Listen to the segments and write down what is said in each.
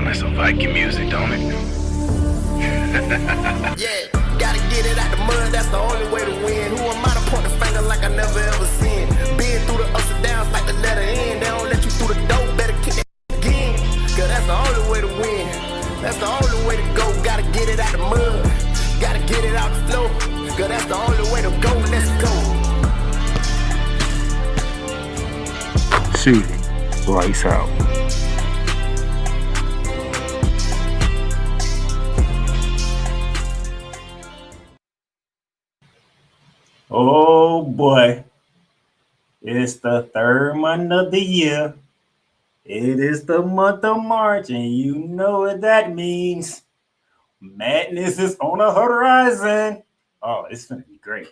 like some Viking music, don't it? Yeah, gotta get it out the mud, that's the only way to win. Who am I to point the finger like I never ever seen? Been through the ups and downs like the letter N. They don't let you through the door, better kick that again. Cause that's the only way to win. That's the only way to go. Gotta get it out the mud, gotta get it out the flow. Cause that's the only way to go, let's go. Shooting lights out. Oh boy, it's the third month of the year. It is the month of March, and you know what that means. Madness is on the horizon. Oh, it's gonna be great.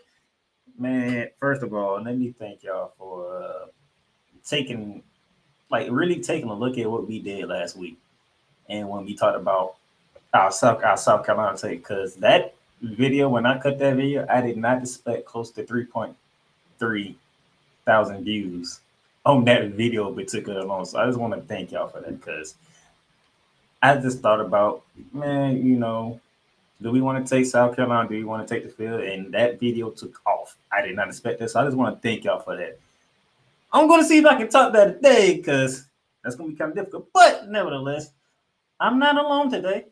Man, first of all, let me thank y'all for really taking a look at what we did last week. And when we talked about our South Carolina take, because that video, when I cut that video, I did not expect close to 3.3 thousand views on that video in particular alone. So I just want to thank y'all for that, because I just thought about, man, do we want to take South Carolina? Do we want to take the field? And that video took off. I did not expect that. So I just want to thank y'all for that. I'm going to see if I can top that today, because that's going to be kind of difficult. But nevertheless, I'm not alone today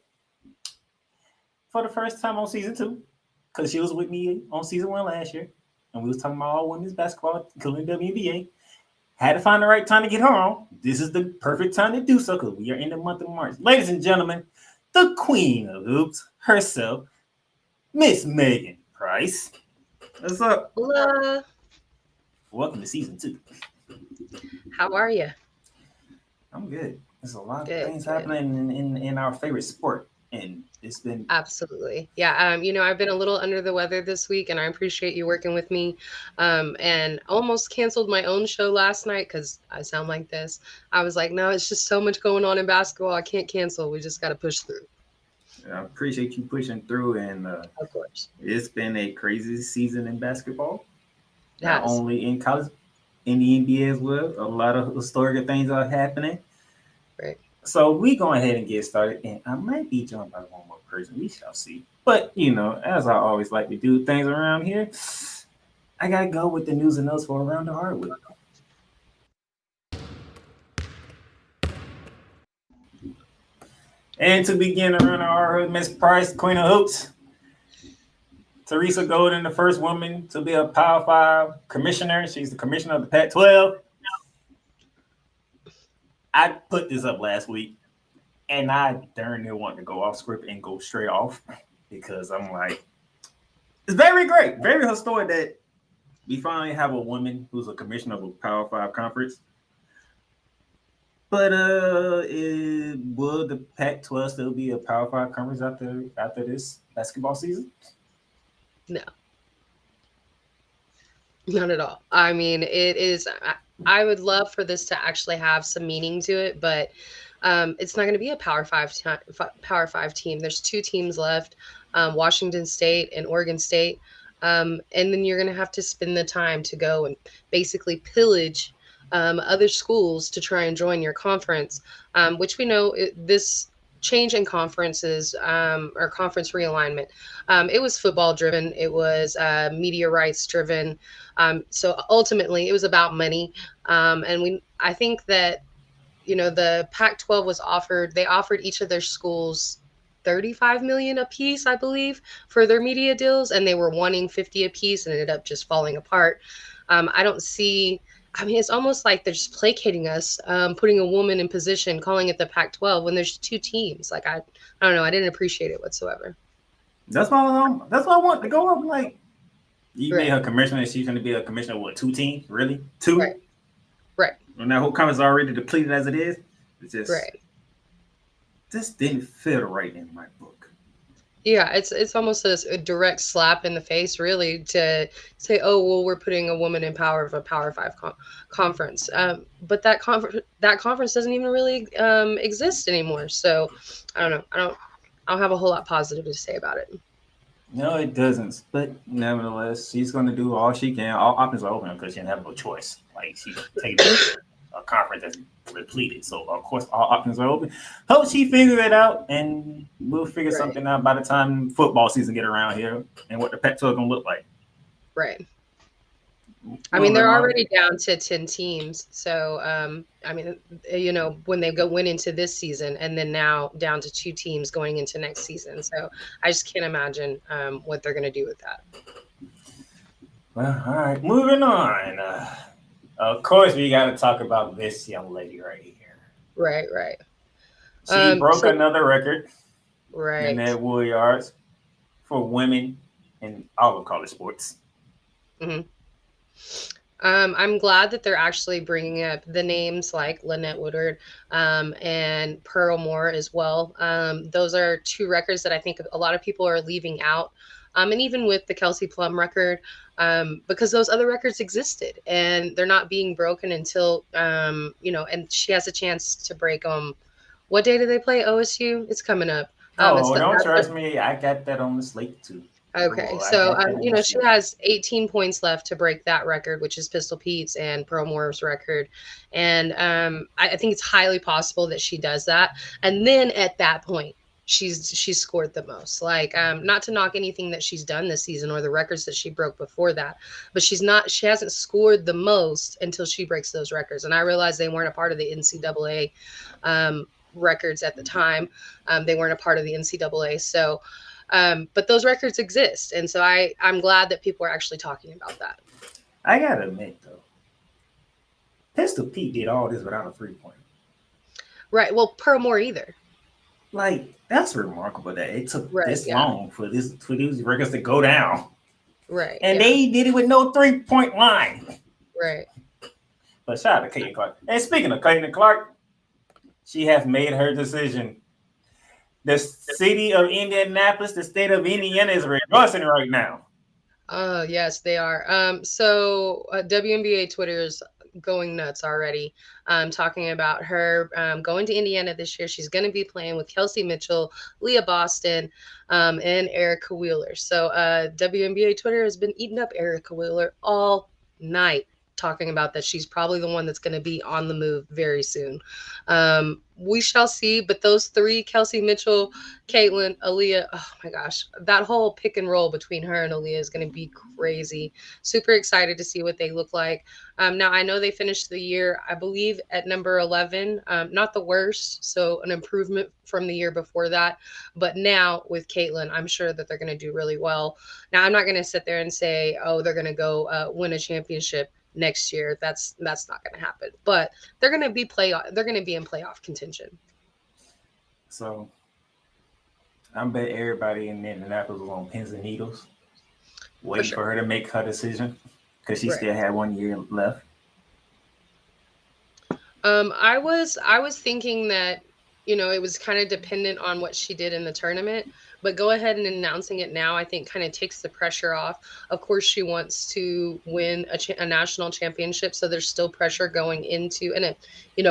for the first time on season 2, because she was with me on season 1 last year. And we was talking about all women's basketball, including WNBA. Had to find the right time to get her on. This is the perfect time to do so, because we are in the month of March. Ladies and gentlemen, the queen of hoops herself, Miss Megan Price. What's up? Hello. Welcome to season 2. How are you? I'm good. There's a lot of things happening in our favorite sport, and it's been absolutely, yeah. I've been a little under the weather this week, and I appreciate you working with me. And almost canceled my own show last night because I sound like this. I was like, no, it's just so much going on in basketball. I can't cancel. We just got to push through. I appreciate you pushing through, and of course, it's been a crazy season in basketball. Not only in college, in the NBA as well. A lot of historical things are happening. Right. So we go ahead and get started, and I might be joined by one more person. We shall see. But as I always like to do things around here, I gotta go with the news and notes for Around the Hardwood. And to begin Around the Hardwood, Miss Price, Queen of Hoops. Teresa Golden, the first woman to be a Power 5 commissioner. She's the commissioner of the Pac-12. I put this up last week, and I darn near want to go off script and go straight off, because I'm like, it's very great, very historic that we finally have a woman who's a commissioner of a Power 5 conference. But will the Pac-12 still be a Power 5 conference after this basketball season? No, not at all. I mean, it is. I would love for this to actually have some meaning to it, but it's not going to be a Power 5 team. There's 2 teams left, Washington State and Oregon State, and then you're going to have to spend the time to go and basically pillage other schools to try and join your conference, which we know this change in conferences or conference realignment. It was football driven. It was media rights driven. So ultimately it was about money. And I think that, the Pac-12 they offered each of their schools $35 million a piece, I believe, for their media deals. And they were wanting 50 a piece and ended up just falling apart. It's almost like they're just placating us, putting a woman in position, calling it the Pac-12 when there's 2 teams. Like, I don't know. I didn't appreciate it whatsoever. That's why I want to go up. Like, you made her commissioner. She's going to be a commissioner of 2 teams? Really? 2? Right. And that whole conference is already depleted as it is. It's just, this didn't feel right in my book. Yeah, it's almost a direct slap in the face, really, to say, oh, well, we're putting a woman in power of a Power 5 conference. But that conference doesn't even really exist anymore. So I don't know. I don't have a whole lot positive to say about it. No, it doesn't. But nevertheless, she's going to do all she can. All options are open because she didn't have no choice. Like, she take it. a conference that's repleted. So of course all options are open. Hope she figure it out, and we'll figure Right. something out by the time football season get around here and what the Pac-12 gonna look like. Right. I mean, they're already down to 10 teams. So, I mean, when they went into this season, and then now down to 2 teams going into next season. So I just can't imagine what they're going to do with that. Well, all right, moving on. Of course, we got to talk about this young lady right here. Right, right. She broke another record in Right. that wood yards for women in all of college sports. Mm-hmm. I'm glad that they're actually bringing up the names like Lynette Woodard and Pearl Moore as well. Those are 2 records that I think a lot of people are leaving out. And even with the Kelsey Plum record, because those other records existed and they're not being broken until, and she has a chance to break them. What day do they play OSU? It's coming up. Don't trust me. I got that on the slate too. Okay, so she has 18 points left to break that record, which is Pistol Pete's and Pearl Moore's record, and I think it's highly possible that she does that. And then at that point, she's scored the most. Like, not to knock anything that she's done this season or the records that she broke before that, but she hasn't scored the most until she breaks those records. And I realize they weren't a part of the NCAA records at the time. They weren't a part of the NCAA, so. But those records exist, and so I'm glad that people are actually talking about that. I gotta admit, though, Pistol Pete did all this without a 3-point. Right. Well, Pearl Moore either. Like, that's remarkable that it took this long for these records to go down. Right. And they did it with no 3-point line. Right. But shout out to Caitlin Clark. And speaking of Caitlin Clark, she has made her decision. The city of Indianapolis, the state of Indiana, is rejoicing right now. Oh, yes, they are. So WNBA Twitter is going nuts already, talking about her going to Indiana this year. She's going to be playing with Kelsey Mitchell, Leah Boston, and Erica Wheeler. So WNBA Twitter has been eating up Erica Wheeler all night, talking about that she's probably the one that's going to be on the move very soon. We shall see, but those 3, Kelsey Mitchell, Caitlin, Aaliyah, oh my gosh, that whole pick and roll between her and Aaliyah is going to be crazy. Super excited to see what they look like. Now, I know they finished the year, I believe, at number 11, not the worst, so an improvement from the year before that. But now with Caitlin, I'm sure that they're going to do really well. Now, I'm not going to sit there and say, oh, they're going to go win a championship next year. That's not going to happen, but they're going to be in playoff contention. So I bet everybody in Indianapolis was on pins and needles waiting for her to make her decision because she still had 1 year left. I was thinking that it was kind of dependent on what she did in the tournament, but go ahead and announcing it now, I think, kind of takes the pressure off. Of course, she wants to win a national championship, so there's still pressure going into, and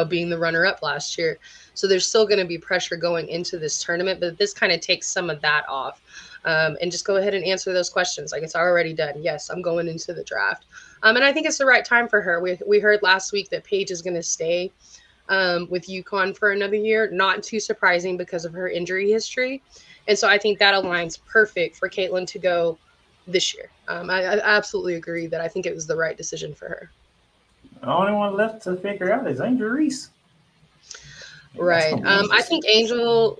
being the runner-up last year. So there's still going to be pressure going into this tournament, but this kind of takes some of that off. And just go ahead and answer those questions. Like, it's already done. Yes, I'm going into the draft. And I think it's the right time for her. We heard last week that Paige is going to stay with UConn for another year. Not too surprising because of her injury history. And so I think that aligns perfect for Caitlin to go this year. I absolutely agree that I think it was the right decision for her. The only one left to figure out is Angel Reese. Right. I think Angel,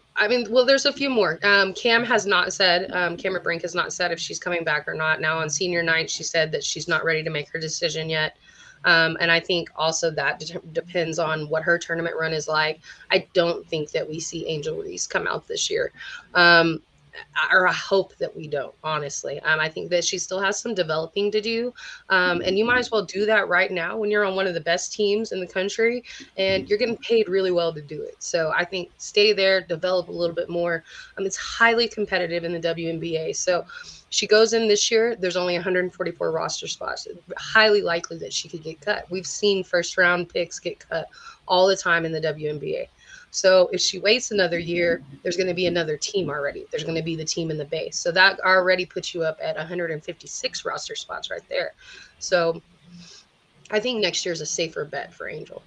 there's a few more. Cam has not said, Cameron Brink has not said if she's coming back or not. Now on senior night, she said that she's not ready to make her decision yet. And I think also that depends on what her tournament run is like. I don't think that we see Angel Reese come out this year. Or I hope that we don't, honestly. I think that she still has some developing to do. And you might as well do that right now when you're on one of the best teams in the country and you're getting paid really well to do it. So I think stay there, develop a little bit more. It's highly competitive in the WNBA. So she goes in this year, there's only 144 roster spots. Highly likely that she could get cut. We've seen first round picks get cut all the time in the WNBA. So if she waits another year, there's going to be another team already. There's going to be the team in the base. So that already puts you up at 156 roster spots right there. So I think next year is a safer bet for Angel.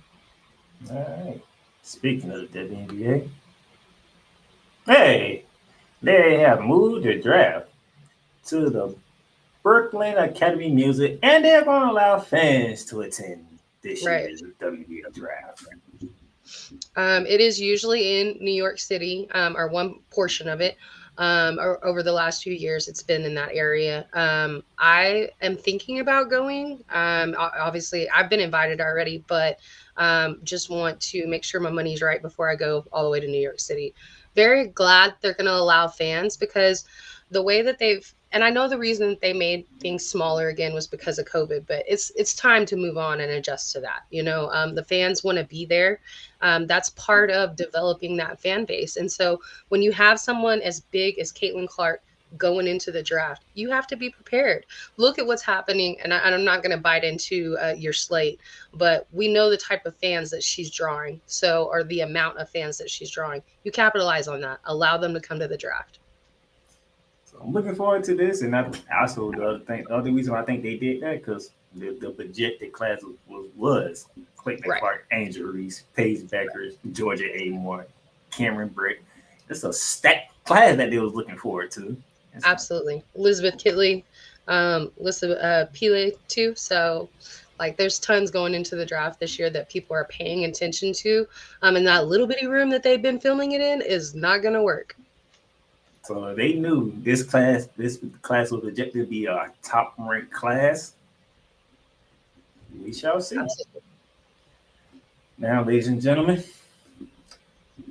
All right. Speaking of the WNBA, hey, they have moved the draft to the Brooklyn Academy Music, and they're going to allow fans to attend this Right. year's WNBA draft. It is usually in New York City, or one portion of it. Or over the last few years, it's been in that area. I am thinking about going. Obviously, I've been invited already, but just want to make sure my money's right before I go all the way to New York City. Very glad they're going to allow fans because the way that and I know the reason that they made things smaller again was because of COVID, but it's time to move on and adjust to that. The fans want to be there. That's part of developing that fan base. And so when you have someone as big as Caitlin Clark going into the draft, you have to be prepared. Look at what's happening. And I'm not going to bite into your slate, but we know the type of fans that she's drawing. So, or the amount of fans that she's drawing. You capitalize on that. Allow them to come to the draft. So I'm looking forward to this. And also the other reason why I think they did that, because the projected class was Clayton Right. Clark, Angel Reese, Paige Becker, Georgia A. Moore, Cameron Britt. It's a stacked class that they was looking forward to. Absolutely. Elizabeth Kitley, Elizabeth Pile too. So like there's tons going into the draft this year that people are paying attention to. And that little bitty room that they've been filming it in is not going to work. So they knew this class was projected to be a top ranked class. We shall see. Absolutely. Now, ladies and gentlemen,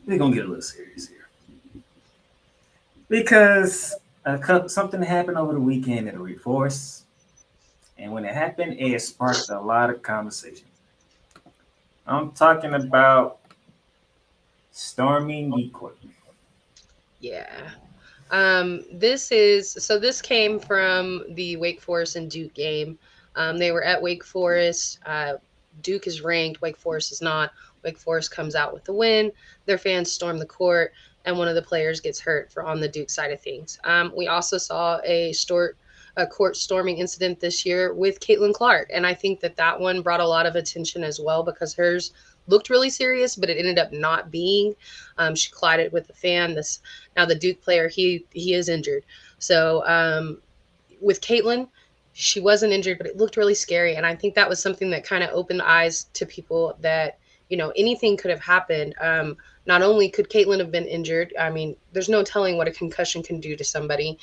we're gonna get a little serious here because something happened over the weekend at the Reforce, and when it happened, it sparked a lot of conversation. I'm talking about storming the court. Yeah. This came from the Wake Forest and Duke game. They were at Wake Forest. Duke is ranked. Wake Forest is not. Wake Forest comes out with the win. Their fans storm the court, and one of the players gets hurt on the Duke side of things. We also saw a court storming incident this year with Caitlin Clark, and I think that one brought a lot of attention as well because hers looked really serious, but it ended up not being. She collided with the fan. Now the Duke player, he is injured. So with Caitlin, she wasn't injured, but it looked really scary. And I think that was something that kind of opened eyes to people that, anything could have happened. Not only could Caitlin have been injured, I mean, there's no telling what a concussion can do to somebody.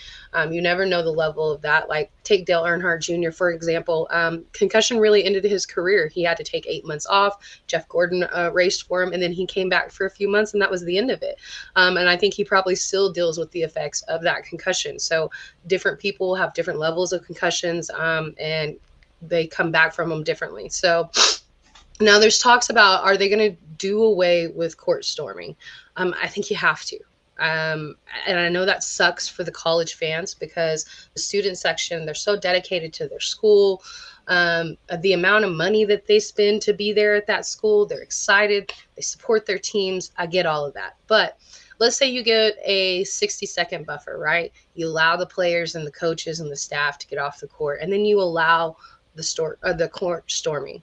You never know the level of that. Like take Dale Earnhardt Jr., for example. Concussion really ended his career. He had to take 8 months off. Jeff Gordon raced for him, and then he came back for a few months, and that was the end of it. And I think he probably still deals with the effects of that concussion. So different people have different levels of concussions, and they come back from them differently. So now there's talks about, are they going to do away with court storming? I think you have to. And I know that sucks for the college fans because the student section, they're so dedicated to their school. The amount of money that they spend to be there at that school, they're excited. They support their teams. I get all of that. But let's say you get a 60-second buffer, right? You allow the players and the coaches and the staff to get off the court, and then you allow the court storming.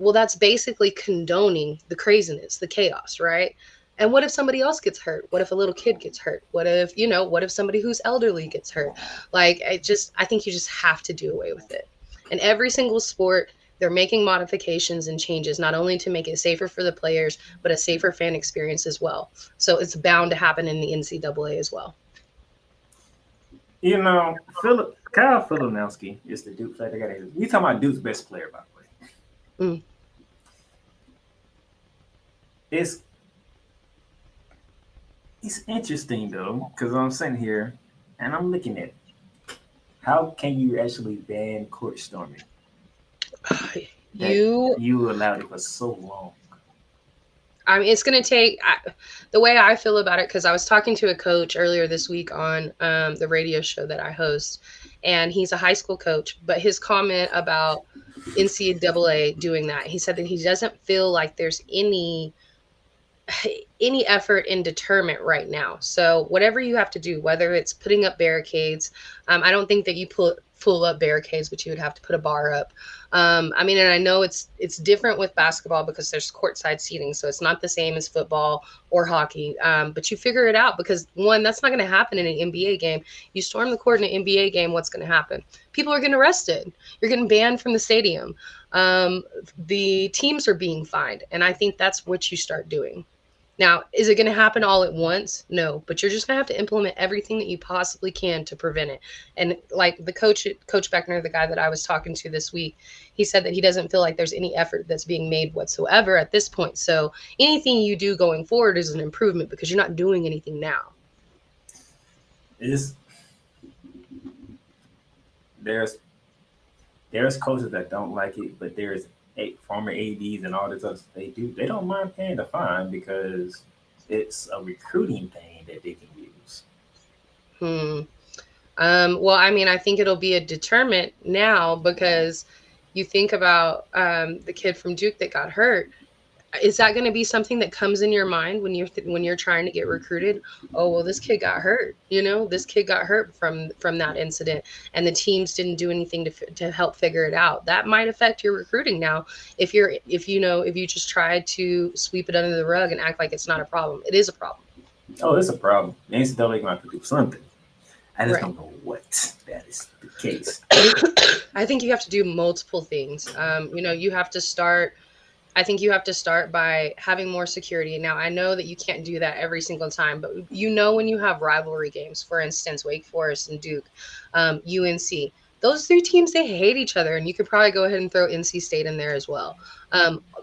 Well, that's basically condoning the craziness, the chaos, right? And what if somebody else gets hurt? What if a little kid gets hurt? What if somebody who's elderly gets hurt? Like, I think you just have to do away with it. In every single sport, they're making modifications and changes, not only to make it safer for the players, but a safer fan experience as well. So it's bound to happen in the NCAA as well. Kyle Filanowski is the Duke player. We talking about Duke's best player, by the way. It's interesting though, because I'm sitting here and I'm looking at how can you actually ban court storming? You allowed it for so long. I mean, it's going to take the way I feel about it, because I was talking to a coach earlier this week on the radio show that I host, and he's a high school coach, but his comment about NCAA doing that, he said that he doesn't feel like there's any effort in deterrent right now. So whatever you have to do, whether it's putting up barricades, I don't think that you put full up barricades, but you would have to put a bar up. I mean, and I know it's different with basketball because there's courtside seating, so it's not the same as football or hockey. But you figure it out because one, that's not going to happen in an NBA game. You storm the court in an NBA game, what's going to happen? People are getting arrested. You're getting banned from the stadium. The teams are being fined, and I think that's what you start doing. Now, is it going to happen all at once? No, but you're just going to have to implement everything that you possibly can to prevent it. And like the Coach Beckner, the guy that I was talking to this week, he said that he doesn't feel like there's any effort that's being made whatsoever at this point. So anything you do going forward is an improvement because you're not doing anything now. There's coaches that don't like it, but there's former ADs and all this other stuff. They don't mind paying the fine because it's a recruiting thing that they can use. Well, I mean, I think it'll be a deterrent now because you think about the kid from Duke that got hurt. Is that going to be something that comes in your mind when you're trying to get recruited? Oh, well, this kid got hurt. This kid got hurt from that incident, and the teams didn't do anything to help figure it out. That might affect your recruiting now. If you just try to sweep it under the rug and act like it's not a problem, it is a problem. Oh, it's a problem. The NCAA going to do something. I just don't know what that is the case. I think you have to do multiple things. You have to start. I think you have to start by having more security. Now, I know that you can't do that every single time, but when you have rivalry games, for instance, Wake Forest and Duke, UNC, those three teams, they hate each other. And you could probably go ahead and throw NC State in there as well.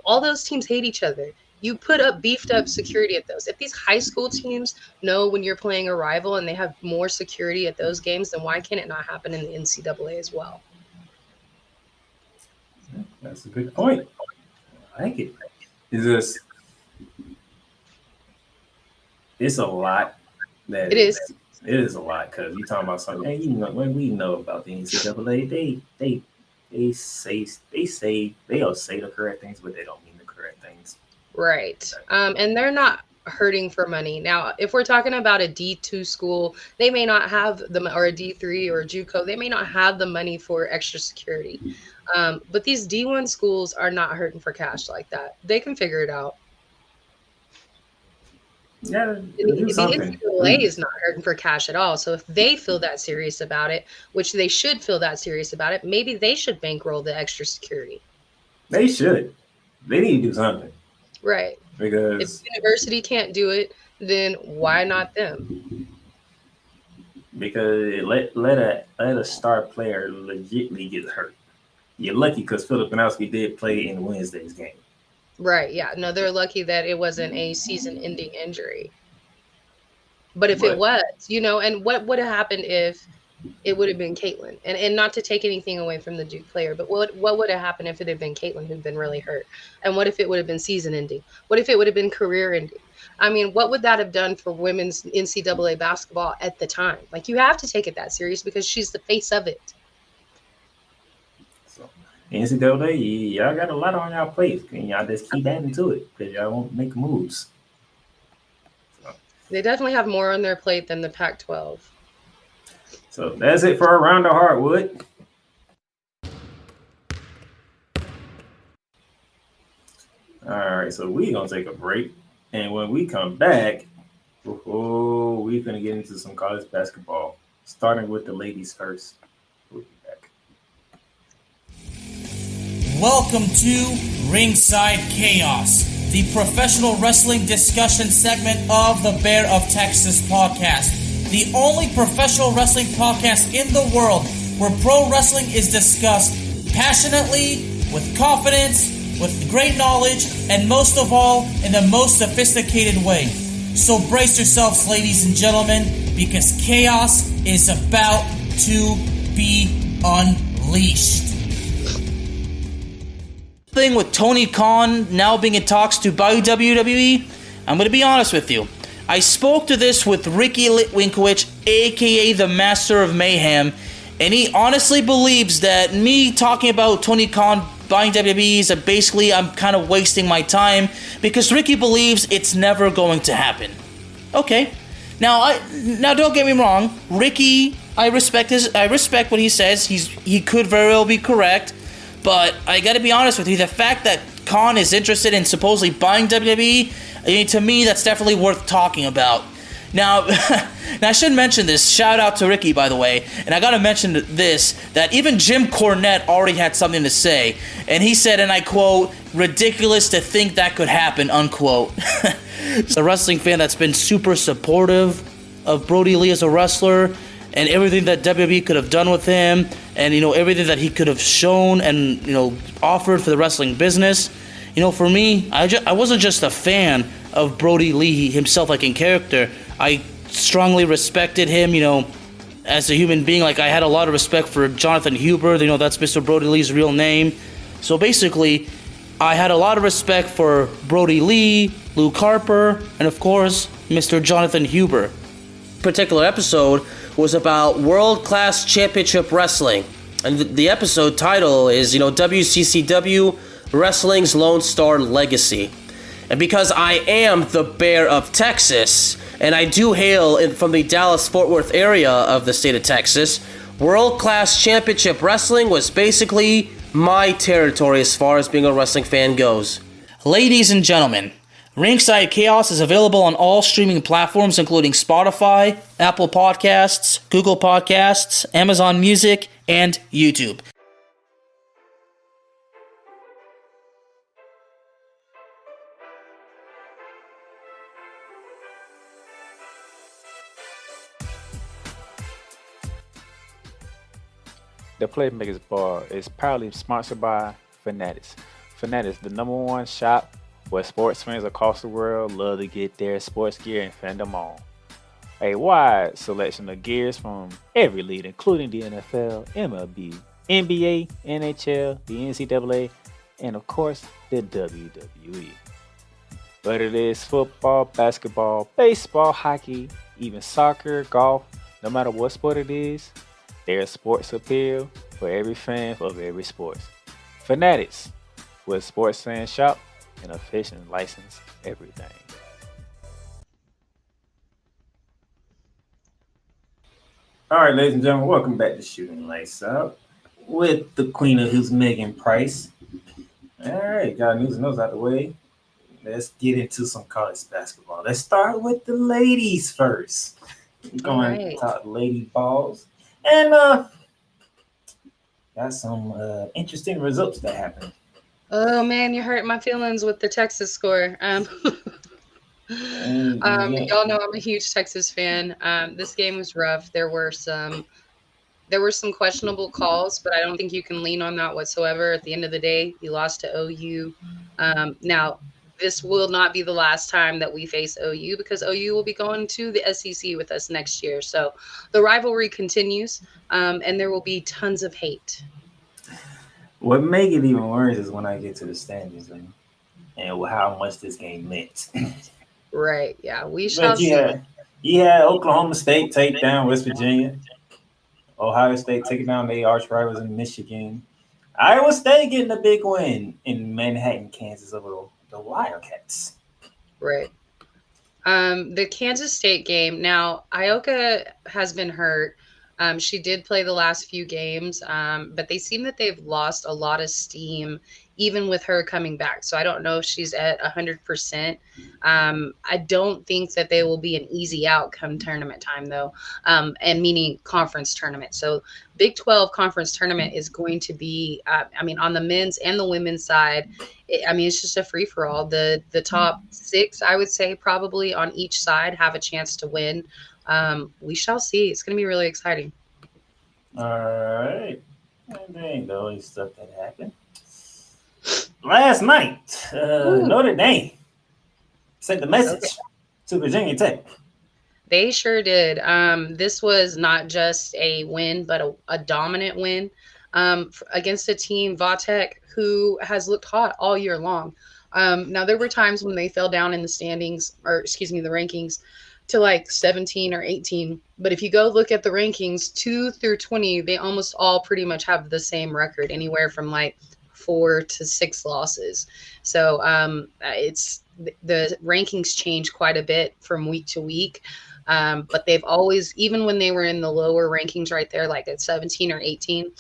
All those teams hate each other. You put up beefed up security at those. If these high school teams know when you're playing a rival and they have more security at those games, then why can't it not happen in the NCAA as well? That's a good point. I like it. It's a lot. It is a lot because you're talking about something. Hey, when we know about the NCAA, they'll say the correct things, but they don't mean the correct things. Right. And they're not hurting for money. Now, if we're talking about a D2 school, they may not have or a D3 or a JUCO, they may not have the money for extra security. But these D1 schools are not hurting for cash like that. They can figure it out. Yeah, the NCAA is not hurting for cash at all. So if they feel that serious about it, which they should feel that serious about it, maybe they should bankroll the extra security. They should. They need to do something. Right. Because if the university can't do it, then why not them? Because let a star player legitimately get hurt. You're lucky because Philip Panowski did play in Wednesday's game. Right. Yeah. No, they're lucky that it wasn't a season-ending injury. But if it was, and what would have happened if it would have been Caitlin? And not to take anything away from the Duke player, but what would have happened if it had been Caitlin who'd been really hurt? And what if it would have been season-ending? What if it would have been career-ending? I mean, what would that have done for women's NCAA basketball at the time? Like, you have to take it that serious because she's the face of it. NCAA, y'all got a lot on y'all plate, and y'all just keep adding to it because y'all won't make moves. They definitely have more on their plate than the Pac-12. So that's it for Around the Hardwood. All right, so we're going to take a break. And when we come back, we're going to get into some college basketball, starting with the ladies first. We'll be back. Welcome to Ringside Chaos, the professional wrestling discussion segment of the Bear of Texas podcast. The only professional wrestling podcast in the world where pro wrestling is discussed passionately, with confidence, with great knowledge, and most of all, in the most sophisticated way. So brace yourselves, ladies and gentlemen, because chaos is about to be unleashed. Thing with Tony Khan now being in talks to buy WWE, I'm going to be honest with you. I spoke to this with Ricky Litwinkowicz, aka the Master of Mayhem, and he honestly believes that me talking about Tony Khan buying WWE is basically I'm kind of wasting my time because Ricky believes it's never going to happen. Okay, now don't get me wrong, Ricky I respect what he says. He could very well be correct, but I got to be honest with you. The fact that Khan is interested in supposedly buying WWE, I mean, to me, that's definitely worth talking about. Now, now I should mention this. Shout out to Ricky, by the way. And I got to mention this, that even Jim Cornette already had something to say. And he said, and I quote, "Ridiculous to think that could happen," unquote. A wrestling fan that's been super supportive of Brody Lee as a wrestler and everything that WWE could have done with him and, everything that he could have shown and, offered for the wrestling business. For me, I wasn't just a fan of Brody Lee himself, like in character. I strongly respected him, as a human being. Like, I had a lot of respect for Jonathan Huber. That's Mr. Brody Lee's real name. So basically, I had a lot of respect for Brody Lee, Luke Harper, and of course, Mr. Jonathan Huber. Particular episode was about World Class Championship Wrestling. And the episode title is, WCCW Wrestling's Lone Star Legacy. And because I am the Bear of Texas, and I do hail from the Dallas-Fort Worth area of the state of Texas, World Class Championship Wrestling was basically my territory as far as being a wrestling fan goes. Ladies and gentlemen, Ringside Chaos is available on all streaming platforms including Spotify, Apple Podcasts, Google Podcasts, Amazon Music, and YouTube. The Playmakers Bar is proudly sponsored by Fanatics. Fanatics, the #1 shop where sports fans across the world love to get their sports gear and fandom on. A wide selection of gears from every league, including the NFL, MLB, NBA, NHL, the NCAA, and of course, the WWE. Whether it is football, basketball, baseball, hockey, even soccer, golf, no matter what sport it is, there's sports appeal for every fan of every sport. Fanatics, where sports fans shop and official and license everything. All right, ladies and gentlemen, welcome back to Shooting Lights Out with the queen of who's Megan Price. All right, got news and notes out the way. Let's get into some college basketball. Let's start with the ladies first. We're going to talk lady balls. And got some interesting results that happened. Oh man, you hurt my feelings with the Texas score. Y'all know I'm a huge Texas fan. This game was rough. There were some questionable calls, but I don't think you can lean on that whatsoever. At the end of the day, you lost to OU. Now, this will not be the last time that we face OU because OU will be going to the SEC with us next year. So the rivalry continues, and there will be tons of hate. What makes it even worse is when I get to the standings and how much this game meant. Right, yeah, we shall see. You had Oklahoma State take down West Virginia. Ohio State taking down their arch rivals in Michigan. Iowa State getting a big win in Manhattan, Kansas over the Wildcats. Right. The Kansas State game. Now, Ioka has been hurt. She did play the last few games, but they seem that they've lost a lot of steam even with her coming back. So I don't know if she's at 100%. I don't think that they will be an easy outcome tournament time, though, and meaning conference tournament. So Big 12 conference tournament is going to be, on the men's and the women's side, it's just a free-for-all. The top 6, I would say, probably on each side have a chance to win. We shall see. It's going to be really exciting. All right. And there ain't the only stuff that happened. Last night, Notre Dame sent the message to Virginia Tech. They sure did. This was not just a win, but a dominant win against a team, Vatek, who has looked hot all year long. Now, there were times when they fell down in the standings, the rankings, to like 17 or 18. But if you go look at the rankings, 2 through 20, they almost all pretty much have the same record, anywhere from like 4 to 6 losses. So it's the rankings change quite a bit from week to week. But they've always, even when they were in the lower rankings right there, like at 17 or 18,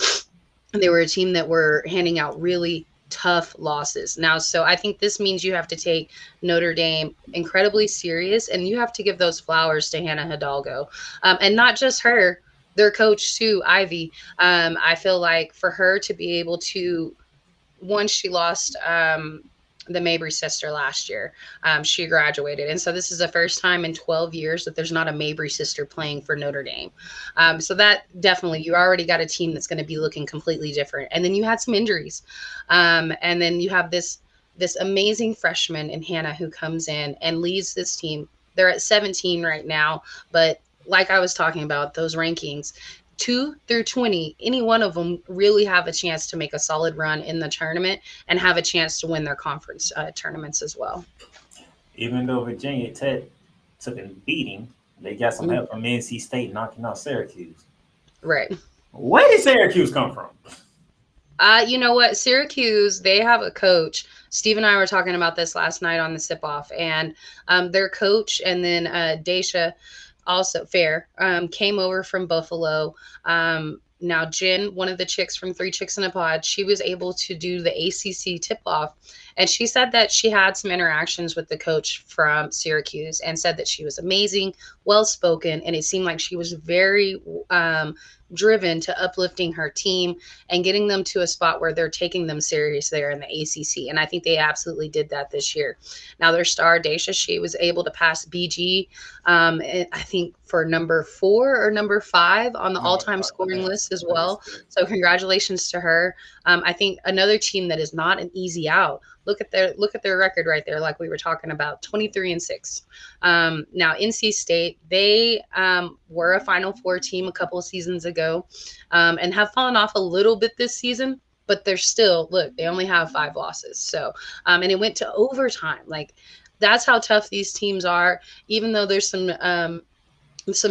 they were a team that were handing out really tough losses. Now, so I think this means you have to take Notre Dame incredibly serious, and you have to give those flowers to Hannah Hidalgo. And not just her, their coach too, Ivy. I feel like for her to be able to, once she lost the Mabry sister last year, she graduated. And so this is the first time in 12 years that there's not a Mabry sister playing for Notre Dame. So that definitely, you already got a team that's going to be looking completely different. And then you had some injuries. And then you have this amazing freshman in Hannah who comes in and leads this team. They're at 17 right now, but like I was talking about, those rankings, 2 through 20, any one of them really have a chance to make a solid run in the tournament and have a chance to win their conference tournaments as well. Even though Virginia Tech took a beating, they got some help from NC State knocking out Syracuse. Right. Where did Syracuse come from? You know what? Syracuse, they have a coach. Steve and I were talking about this last night on the sip-off, and their coach and then Daisha, also Fair, came over from Buffalo. Now, Jen, one of the chicks from Three Chicks in a Pod, she was able to do the ACC tip-off, and she said that she had some interactions with the coach from Syracuse and said that she was amazing, well-spoken, and it seemed like she was very driven to uplifting her team and getting them to a spot where they're taking them serious there in the ACC. And I think they absolutely did that this year. Now, their star, Daisha, she was able to pass BG, I think for number 4 or number 5 on the all-time scoring list as well. So congratulations to her. I think another team that is not an easy out. Look at their record right there, like we were talking about, 23-6. Now, NC State, they were a Final Four team a couple of seasons ago, and have fallen off a little bit this season, but they're still, look, they only have 5 losses. So, and it went to overtime. Like, that's how tough these teams are, even though there's some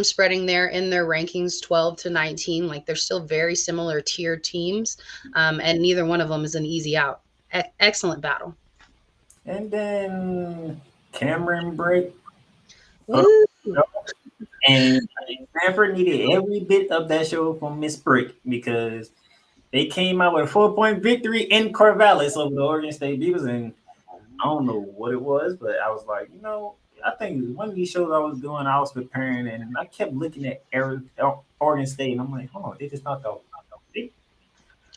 spreading there in their rankings, 12 to 19. Like, they're still very similar tiered teams, and neither one of them is an easy out. Excellent battle. And then Cameron break. Woo. And Stanford needed every bit of that show from Miss Brick because they came out with a 4-point victory in Corvallis over the Oregon State Beavers. And I don't know what it was, but I was like, I think one of these shows I was doing, I was preparing, and I kept looking at Oregon State, and I'm like, they just knocked out.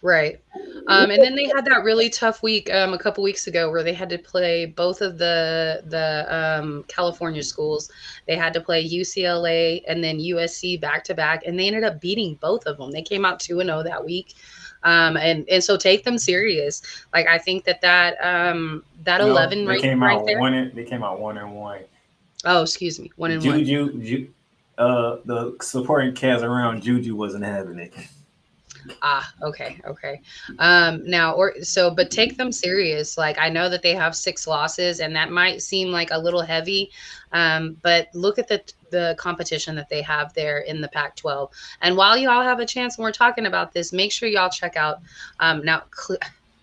Right. And then they had that really tough week a couple weeks ago where they had to play both of the California schools. They had to play UCLA and then USC back-to-back, and they ended up beating both of them. They came out 2-0 that week. And so take them serious. Like, I think that 11 they came right out there. They came out 1-1. Oh, excuse me. 1-1. Juju, the supporting cast around Juju wasn't having it. Okay. But take them serious. Like, I know that they have 6 losses, and that might seem like a little heavy, but look at the competition that they have there in the Pac-12. And while y'all have a chance, and we're talking about this, make sure y'all check out. Now,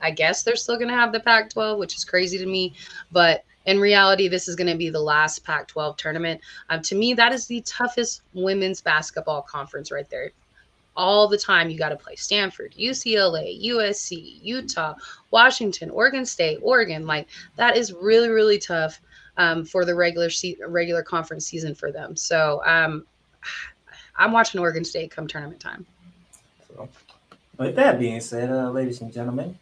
I guess they're still going to have the Pac-12, which is crazy to me, but in reality, this is going to be the last Pac-12 tournament. To me, that is the toughest women's basketball conference right there. All the time, you got to play Stanford, UCLA, USC, Utah, Washington, Oregon State, Oregon. Like, that is really, really tough for the regular conference season for them. So I'm watching Oregon State come tournament time. So, with that being said, ladies and gentlemen,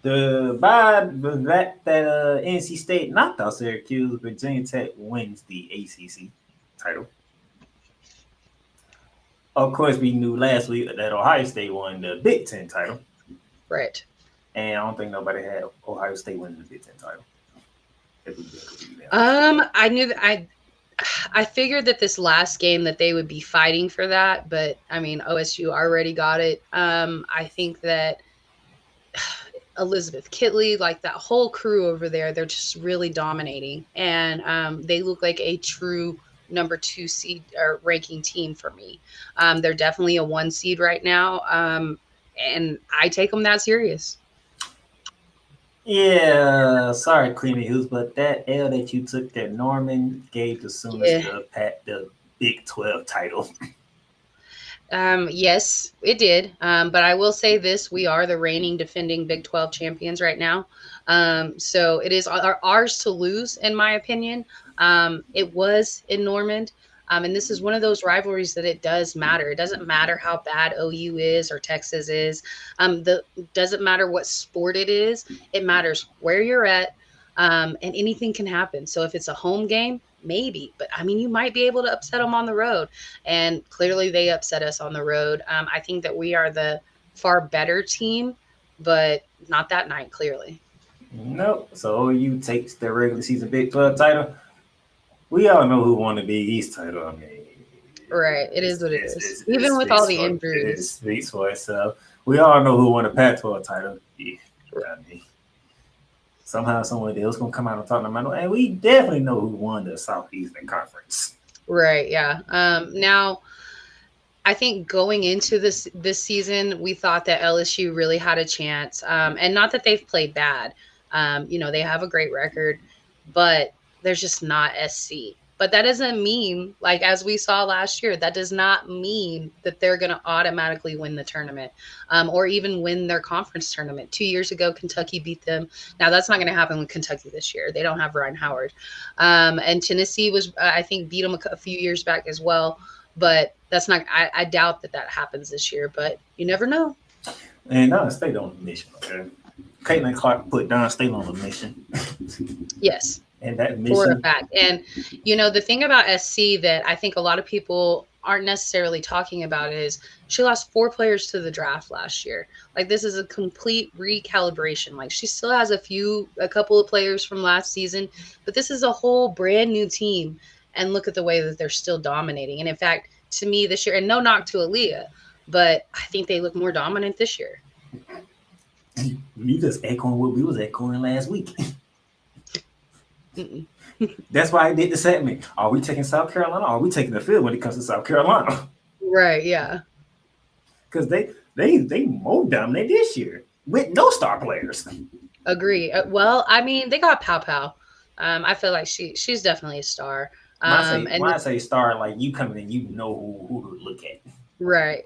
that NC State knocked out Syracuse, Virginia Tech wins the ACC title. Of course, we knew last week that Ohio State won the Big Ten title. Right. And I don't think nobody had Ohio State winning the Big Ten title. I knew that I figured that this last game that they would be fighting for that, but I mean, OSU already got it. I think that Elizabeth Kitley, like that whole crew over there, they're just really dominating, and they look like a true number 2 seed or ranking team for me. They're definitely a 1 seed right now, and I take them that serious. Yeah, sorry, Creamy Hughes, but that L that you took that Norman gave the Sooners the Big 12 title. Yes, it did. But I will say this: we are the reigning defending Big 12 champions right now. So it is ours to lose, in my opinion. It was in Normand. And this is one of those rivalries that it does matter. It doesn't matter how bad OU is or Texas is. The doesn't matter what sport it is. It matters where you're at, and anything can happen. So if it's a home game, maybe. But I mean, you might be able to upset them on the road, and clearly they upset us on the road. I think that we are the far better team, but not that night. Clearly, Nope. So OU takes the regular season Big 12 title. We all know who won the Big East title. I mean, right? It is what it is. Even with all the injuries, it speaks for itself. We all know who won the Pac-12 title. Yeah, I mean, somehow, somewhere, they was gonna come out and talk about it, and we definitely know who won the Southeastern Conference. right? Yeah. Now, I think going into this season, we thought that LSU really had a chance, and not that they've played bad. They have a great record, but there's just not SC. But that doesn't mean, like as we saw last year, that does not mean that they're going to automatically win the tournament, or even win their conference tournament. 2 years ago, Kentucky beat them. Now that's not going to happen with Kentucky this year. They don't have Ryan Howard, and Tennessee was, I think, beat them a few years back as well. But that's not. I doubt that happens this year. But you never know. And Don State on a mission. Okay, Caitlin Clark put Don State on a mission. Yes. And that mission, for a fact. And, the thing about SC that I think a lot of people aren't necessarily talking about is she lost 4 players to the draft last year. Like, this is a complete recalibration. Like, she still has a couple of players from last season, but this is a whole brand new team. And look at the way that they're still dominating. And in fact, to me this year, and no knock to Aaliyah, but I think they look more dominant this year. You just echoing what we was echoing last week. That's why I did the segment. Are we taking South Carolina? Or are we taking the field when it comes to South Carolina? Right, yeah. Because they more dominate this year with no star players. Agree. Well, I mean, they got Pow Pow. I feel like she's definitely a star. When I say star, like you come in, you know who to look at. Right.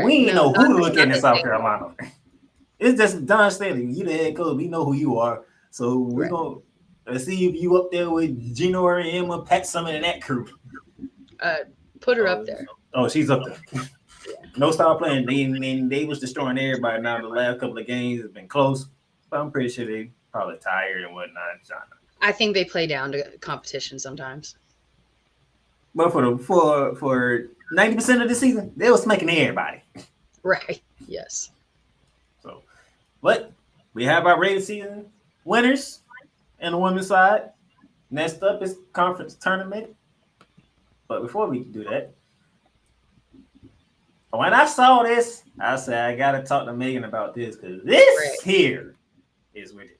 We ain't know who to look at in South Carolina. It's just Don Staley. You the head coach. We know who you are. So we're gonna see if you up there with Gino and Emma, Pat Summit, and that crew. Put her up there. Oh, she's up there. Yeah. No style playing. They was destroying everybody. Now the last couple of games have been close, but I'm pretty sure they probably tired and whatnot. I think they play down to competition sometimes. But for 90% of the season, they was smacking everybody. Right. Yes. So, but we have our regular season winners on the women's side. Next up is conference tournament. But before we do that, when I saw this, I said I gotta talk to Megan about this because this here is ridiculous.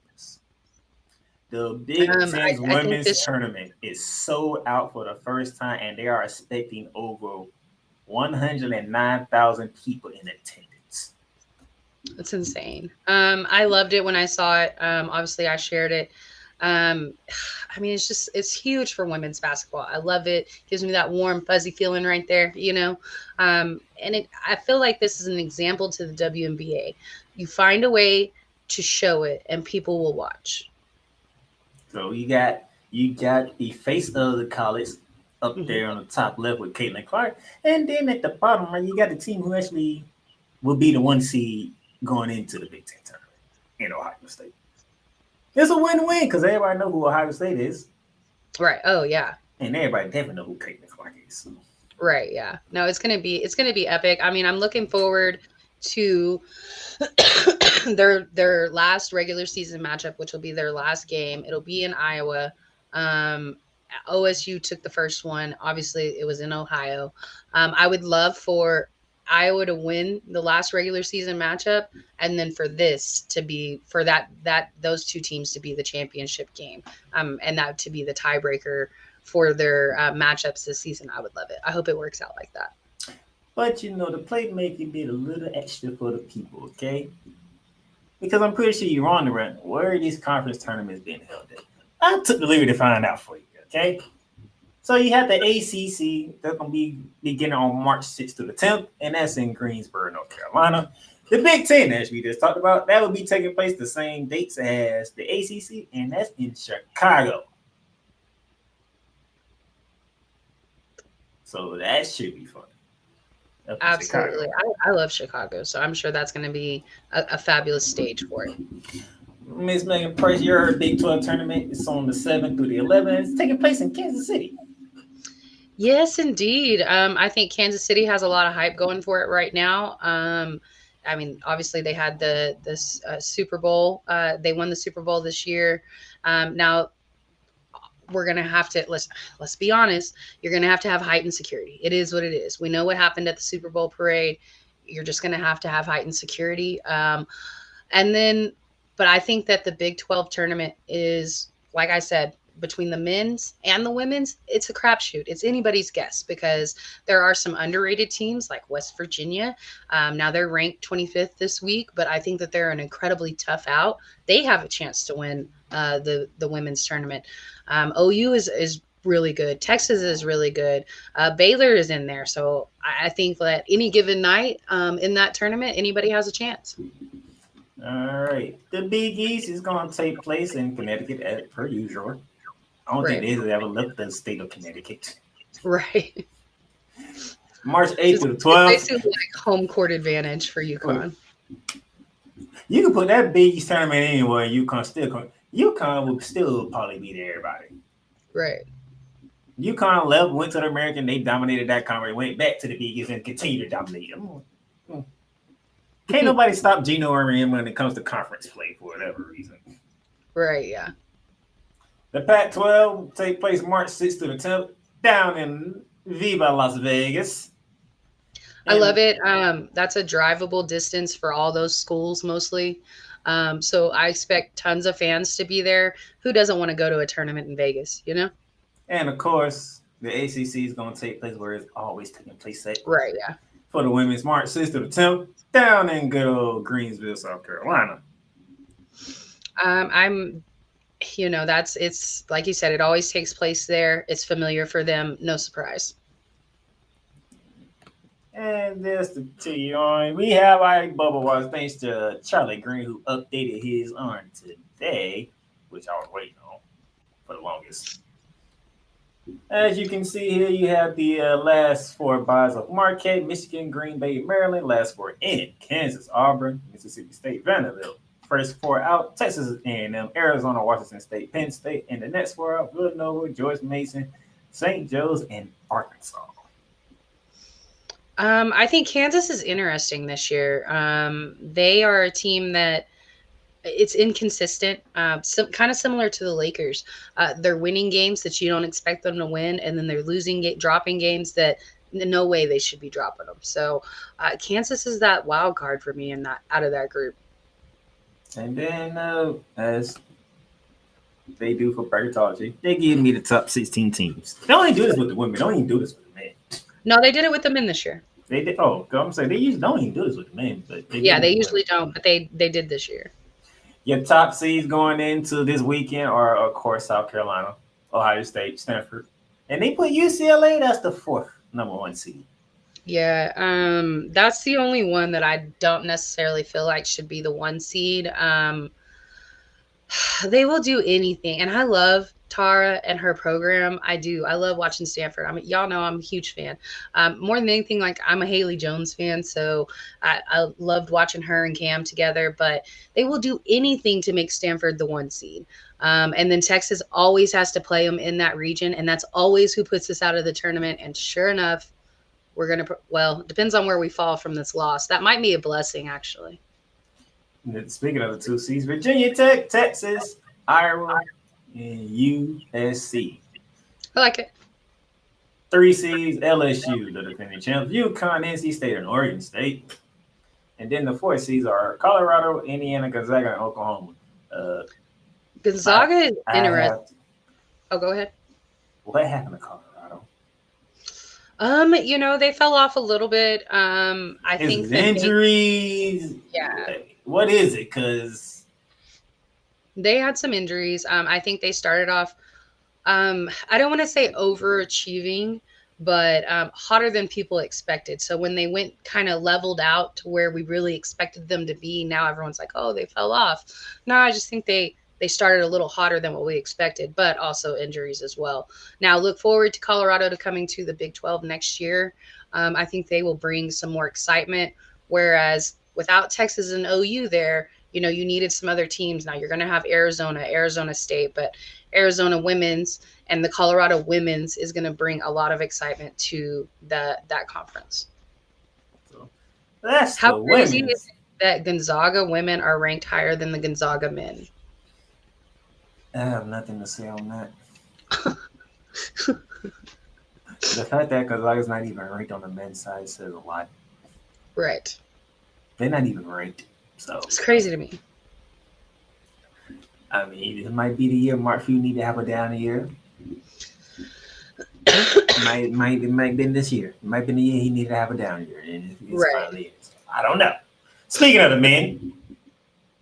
The Big Ten women's tournament is sold out for the first time, and they are expecting over 109,000 people in attendance. That's insane. I loved it when I saw it. Obviously, I shared it. I mean, it's huge for women's basketball. I love it. Gives me that warm, fuzzy feeling right there, And I feel like this is an example to the WNBA. You find a way to show it, and people will watch. So you got the face of the college up there on the top left with Caitlin Clark, and then at the bottom right, you got the team who actually will be the 1 seed going into the Big Ten tournament in Ohio State. It's a win-win because everybody know who Ohio State is, right? Oh yeah, and everybody definitely know who Caitlin Clark is. Right? Yeah. No, it's gonna be epic. I mean, I'm looking forward to their last regular season matchup, which will be their last game. It'll be in Iowa. OSU took the first one. Obviously, it was in Ohio. I would love for Iowa to win the last regular season matchup, and then for this to be those two teams to be the championship game, and that to be the tiebreaker for their matchups this season. I would love it. I hope it works out like that. But the Playmaker did a little extra for the people, okay? Because I'm pretty sure you're on the run. Where are these conference tournaments being held at? I took the liberty to find out for you, okay? So you have the ACC. That's going to be beginning on March 6th to the 10th, and that's in Greensboro, North Carolina. The Big Ten, as we just talked about, that will be taking place the same dates as the ACC, and that's in Chicago. So that should be fun. Absolutely. I love Chicago, so I'm sure that's going to be a fabulous stage for it. Miss Megan Price, your Big 12 tournament is on the 7th through the 11th. It's taking place in Kansas City. Yes, indeed. I think Kansas City has a lot of hype going for it right now. I mean, obviously they had this Super Bowl. They won the Super Bowl this year. Now we're gonna have to let's be honest. You're gonna have to have heightened security. It is what it is. We know what happened at the Super Bowl parade. You're just gonna have to have heightened security. And then, but I think that the Big 12 tournament is, like I said, between the men's and the women's, it's a crapshoot. It's anybody's guess because there are some underrated teams like West Virginia. Now they're ranked 25th this week, but I think that they're an incredibly tough out. They have a chance to win the women's tournament. OU is really good. Texas is really good. Baylor is in there. So I think that any given night in that tournament, anybody has a chance. All right. The Big East is going to take place in Connecticut as per usual. I don't think they ever left the state of Connecticut. Right. March 8th to the 12th. Basically like home court advantage for UConn. You can put that Big East tournament anywhere, and UConn will still probably beat everybody. Right. UConn left, went to the American, they dominated that conference, went back to the Big East and continued to dominate them. Can't nobody stop Geno Auriemma when it comes to conference play for whatever reason. Right, yeah. The Pac-12 will take place March 6th to the 10th down in Viva Las Vegas. I love it. That's a drivable distance for all those schools mostly. So I expect tons of fans to be there. Who doesn't want to go to a tournament in Vegas, you know? And of course, the ACC is going to take place where it's always taking place at. Right, yeah. For the women's March 6th to the 10th down in good old Greensville, South Carolina. It's like you said, it always takes place there. It's familiar for them. No surprise. And just to tell you on, we have our Bubble Wars thanks to Charlie Green, who updated his on today, which I was waiting on for the longest. As you can see here, you have the last four buys of Marquette, Michigan, Green Bay, Maryland. Last four in Kansas, Auburn, Mississippi State, Vanderbilt. First four out, Texas A&M, Arizona, Washington State, Penn State. And the next four out, Villanova, George Mason, St. Joe's, and Arkansas. I think Kansas is interesting this year. They are a team that it's inconsistent, kind of similar to the Lakers. They're winning games that you don't expect them to win, and then they're dropping games that no way they should be dropping them. So Kansas is that wild card for me out of that group. And then as they do for bracketology, they give me the top 16 teams. They don't even do this with the women. They don't even do this with the men. No, they did it with the men this year. They did. Oh, I'm saying they usually don't even do this with the men, but they usually don't. But they did this year. Your top seeds going into this weekend are, of course, South Carolina, Ohio State, Stanford, and they put UCLA. That's the fourth number one seed. Yeah, that's the only one that I don't necessarily feel like should be the one seed. They will do anything, and I love Tara and her program. I do. I love watching Stanford. Y'all know I'm a huge fan. More than anything, like I'm a Haley Jones fan, so I loved watching her and Cam together. But they will do anything to make Stanford the one seed. And then Texas always has to play them in that region, and that's always who puts us out of the tournament. And sure enough, we're gonna. Well, it depends on where we fall from this loss. That might be a blessing, actually. Speaking of the two seeds, Virginia Tech, Texas, Iowa, and USC. I like it. Three seeds, LSU, the defending champs, UConn, NC State, and Oregon State. And then the four seeds are Colorado, Indiana, Gonzaga, and Oklahoma. Gonzaga is interesting. Go ahead. What happened to Colorado? They fell off a little bit. I think injuries. Yeah. What is it? Because they had some injuries. I think they started off I don't want to say overachieving, but hotter than people expected. So when they went kind of leveled out to where we really expected them to be, now everyone's like, oh, they fell off. No, I just think they started a little hotter than what we expected, but also injuries as well. Now look forward to Colorado to coming to the Big 12 next year. I think they will bring some more excitement. Whereas without Texas and OU there, you needed some other teams. Now you're going to have Arizona State, but Arizona women's and the Colorado women's is going to bring a lot of excitement to that conference. So that's How the crazy is women's. it that Gonzaga women are ranked higher than the Gonzaga men? I have nothing to say on that. The fact that Gonzaga's not even ranked on the men's side says a lot. Right. They're not even ranked. So It's crazy to me. I mean, it might be the year Mark Few need to have a down year. It might been this year. It might been the year he needed to have a down year, and it's finally is. I don't know. Speaking of the men,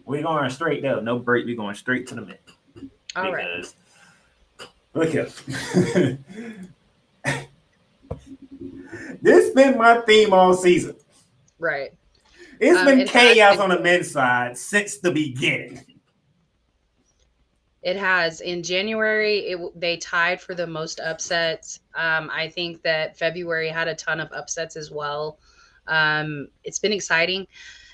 we're going straight though. No break. We're going straight to the men. All right. Look here. This been my theme all season. Right. It's been chaos on the good. men's side since the beginning. It has. In January, they tied for the most upsets. I think that February had a ton of upsets as well. It's been exciting.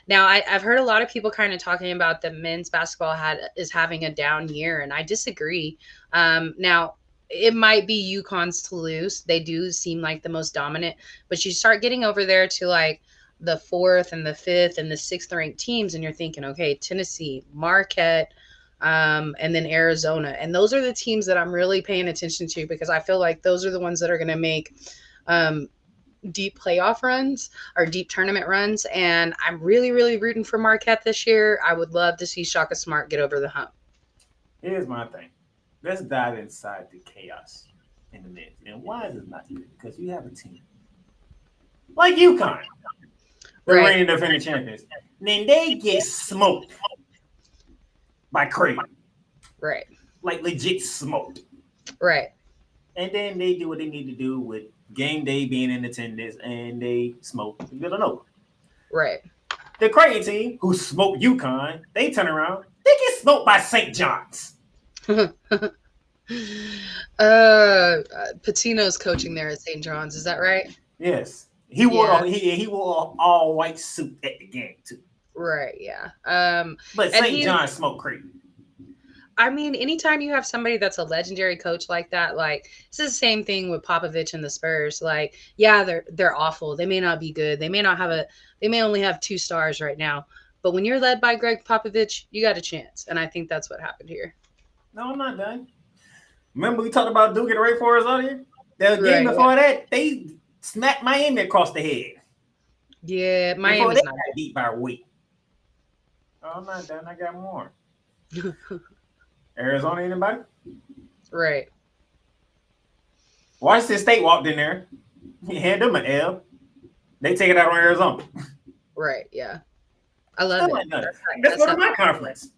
Now, I've heard a lot of people kind of talking about the men's basketball is having a down year, and I disagree. Now, it might be UConn's Toulouse. They do seem like the most dominant, but you start getting over there to like the 4th and the 5th and the 6th ranked teams, and you're thinking, okay, Tennessee, Marquette, and then Arizona. And those are the teams that I'm really paying attention to because I feel like those are the ones that are going to make deep playoff runs or deep tournament runs. And I'm really, really rooting for Marquette this year. I would love to see Shaka Smart get over the hump. Here's my thing. Let's dive inside the chaos in the men's. And why is it not good? Because you have a team like UConn, the reigning defending champions. And then they get smoked by Creighton. Right. Like legit smoked. Right. And then they do what they need to do with game day being in attendance, and they smoke Villanova. Right. The Creighton team, who smoked UConn, they turn around, they get smoked by St. John's. Patino's coaching there at St. John's. Is that right? Yes. He wore an all white suit at the game too. Right, yeah. But St. John's smoked Creighton. I mean, anytime you have somebody that's a legendary coach like that, like it's the same thing with Popovich and the Spurs. Like, yeah, they're awful. They may not be good. They may only have 2 stars right now. But when you're led by Greg Popovich, you got a chance. And I think that's what happened here. No, I'm not done. Remember we talked about Duke and Ray Forest earlier? The game before that, they smacked Miami across the head. Yeah, Miami's not got beat by weight. Oh, I'm not done. I got more. Arizona, anybody? Right. Washington State walked in there. He had them an L. They take it out on Arizona. Right, yeah. I love it. Let's go to my conference.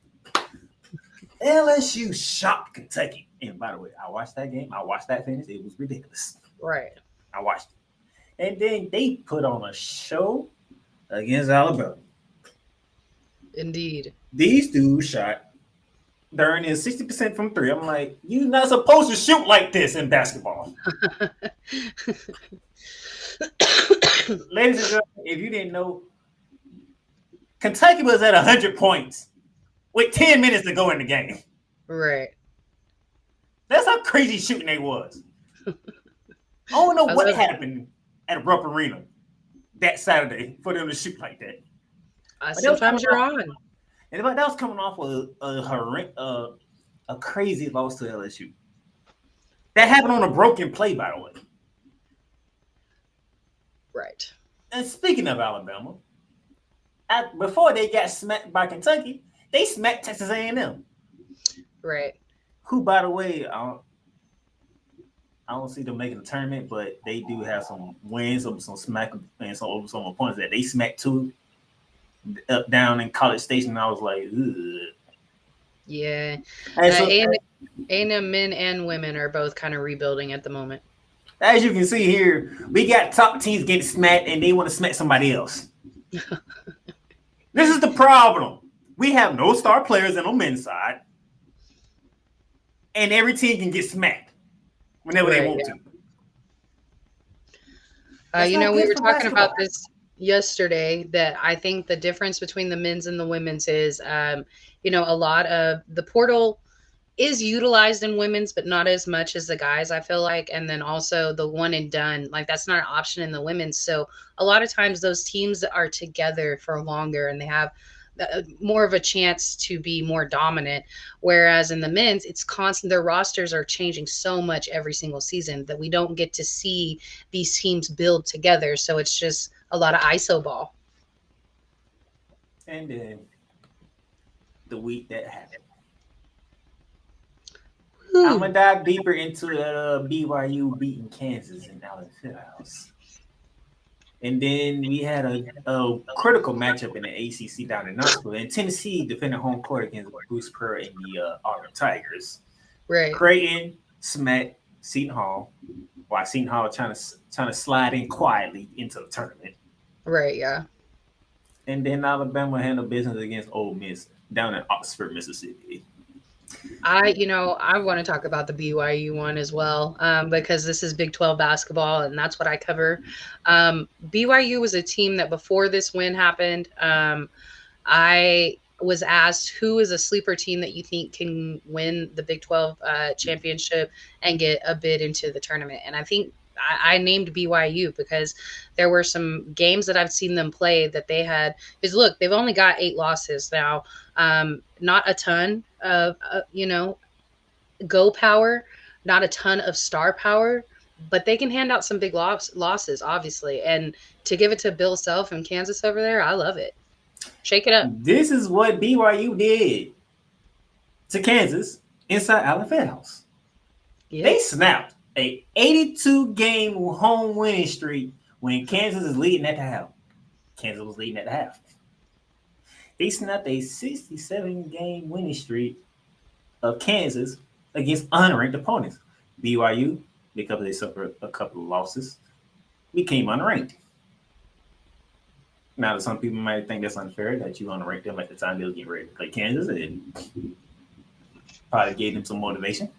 LSU shocked Kentucky. And by the way, I watched that game. I watched that finish. It was ridiculous. Right. I watched it. And then they put on a show against Alabama. Indeed. These dudes shot during his 60% from 3. I'm like, you're not supposed to shoot like this in basketball. Ladies and gentlemen, if you didn't know, Kentucky was at 100 points with 10 minutes to go in the game. Right. That's how crazy shooting they was. I don't know what happened at Rupp Arena that Saturday for them to shoot like that. Sometimes you're on. And that was coming off of a crazy loss to LSU. That happened on a broken play, by the way. Right. And speaking of Alabama, before they got smacked by Kentucky, they smacked Texas A&M. Right. Who, by the way, I don't see them making the tournament, but they do have some wins over some smack and some opponents that they smacked too. Up down in College Station, I was like, ugh. Yeah. And so, A&M men and women are both kind of rebuilding at the moment. as you can see here, we got top teams getting smacked, and they want to smack somebody else. This is the problem. We have no star players on the men's side, and every team can get smacked whenever they want to. We were talking about this yesterday, that I think the difference between the men's and the women's is, a lot of the portal is utilized in women's, but not as much as the guys, I feel like. And then also the one and done, like that's not an option in the women's. So a lot of times those teams are together for longer and they have more of a chance to be more dominant. Whereas in the men's, it's constant. Their rosters are changing so much every single season that we don't get to see these teams build together. So it's just a lot of ISO ball. And then the week that happened. I'm gonna dive deeper into BYU beating Kansas in Allen Fieldhouse, and then we had a critical matchup in the ACC down in Knoxville, and Tennessee defended home court against Bruce Pearl and the Auburn Tigers. Right. Creighton smacked Seton Hall, while Seton Hall trying to slide in quietly into the tournament. Right. Yeah. And then Alabama handled business against Ole Miss down in Oxford, Mississippi. I want to talk about the BYU one as well, because this is Big 12 basketball and that's what I cover. BYU was a team that before this win happened, I was asked who is a sleeper team that you think can win the Big 12 championship and get a bid into the tournament. And I think I named BYU because there were some games that I've seen them play that they had. Because look, they've only got 8 losses now. Not a ton of go power, not a ton of star power, but they can hand out some big losses, obviously. And to give it to Bill Self and Kansas over there, I love it. Shake it up. This is what BYU did to Kansas inside Allen Fieldhouse. Yep. They snapped a 82-game home winning streak when Kansas is leading at the half. Kansas was leading at the half. They snapped a 67-game winning streak of Kansas against unranked opponents. BYU, because they suffered a couple of losses, became unranked. Now, some people might think that's unfair that you unranked them at the time they were getting ready to play Kansas, and probably gave them some motivation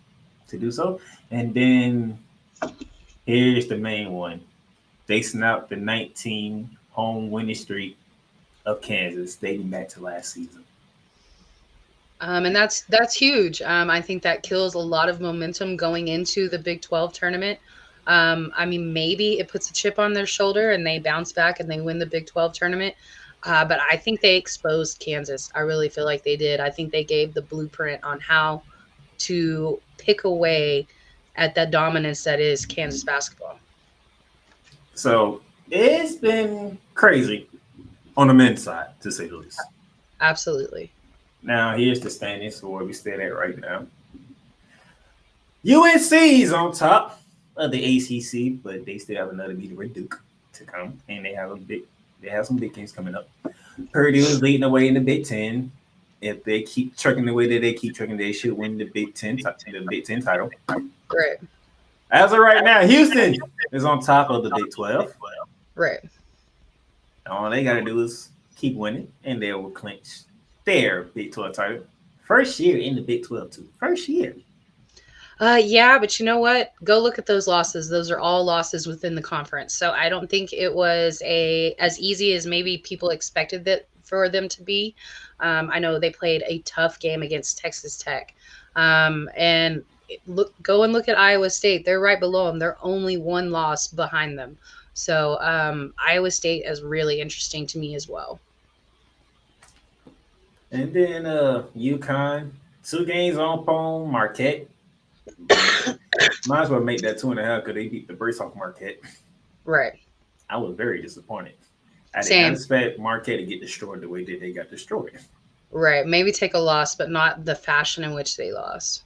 to do so. And then here's the main one. They snapped the 19 home winning streak of Kansas dating back to last season. And that's huge. I think that kills a lot of momentum going into the Big 12 tournament. Maybe it puts a chip on their shoulder and they bounce back and they win the Big 12 tournament. But I think they exposed Kansas. I really feel like they did. I think they gave the blueprint on how to pick away at that dominance that is Kansas basketball. So it's been crazy on the men's side, to say the least. Absolutely. Now, here's the standings for where we stand at right now. UNC is on top of the ACC, but they still have another meeting with Duke to come, and they have some big games coming up. Purdue is leading the way in the Big Ten. If they keep trucking the way that they keep trucking, they should win the Big Ten title. Right. As of right now, Houston is on top of the Big 12. Right. All they got to do is keep winning, and they will clinch their Big 12 title. First year in the Big 12, too. First year. Yeah, but you know what? Go look at those losses. Those are all losses within the conference. So I don't think it was as easy as maybe people expected that for them to be. I know they played a tough game against Texas Tech. And go and look at Iowa State. They're right below them. They're only one loss behind them. So Iowa State is really interesting to me as well. And then UConn, 2 games on Marquette. Might as well make that 2.5 because they beat the brace off Marquette. Right. I was very disappointed. I did Same. not expect Marquette to get destroyed the way that they got destroyed. Right. Maybe take a loss, but not the fashion in which they lost.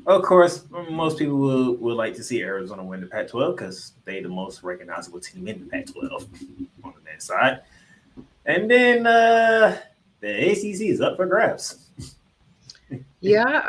Of course, most people would like to see Arizona win the Pac-12 because they're the most recognizable team in the Pac-12 on the men's side. And then the ACC is up for grabs. Yeah,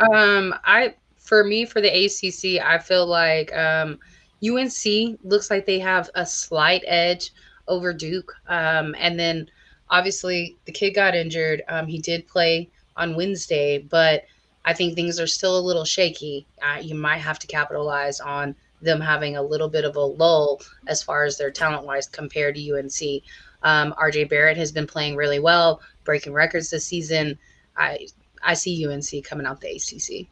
for the ACC, I feel like UNC looks like they have a slight edge over Duke. And then obviously the kid got injured. He did play on Wednesday, but I think things are still a little shaky. You might have to capitalize on them having a little bit of a lull as far as their talent wise compared to UNC. RJ Barrett has been playing really well, breaking records this season. I see UNC coming out the ACC.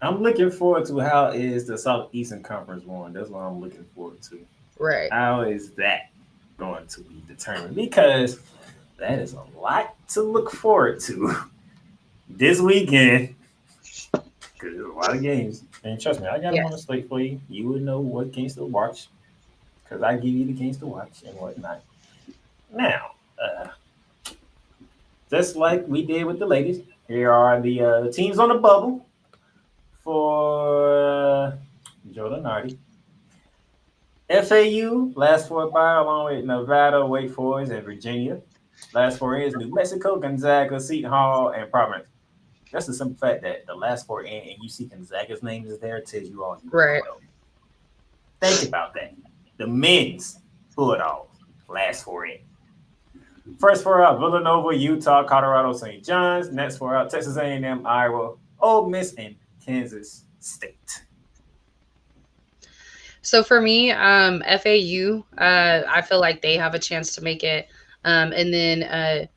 I'm looking forward to how is the Southeastern Conference one. That's what I'm looking forward to. Right. How is that going to be determined? Because that is a lot to look forward to this weekend. Because there's a lot of games. And trust me, I got them on the slate for you. You would know what games to watch. Because I give you the games to watch and whatnot. Now, just like we did with the ladies, here are the teams on the bubble for Joe Lunardi. FAU, last four bye, along with Nevada, Wake Forest, and Virginia. Last four is New Mexico, Gonzaga, Seton Hall, and Providence. That's the simple fact that the last four in and you see Gonzaga's name is there, tells you all you right. know. Think about that. The men's Bulldogs, last four in. First four out, Villanova, Utah, Colorado, St. John's. Next four out, Texas A&M, Iowa, Ole Miss, and Kansas State. So for me, FAU, I feel like they have a chance to make it. And then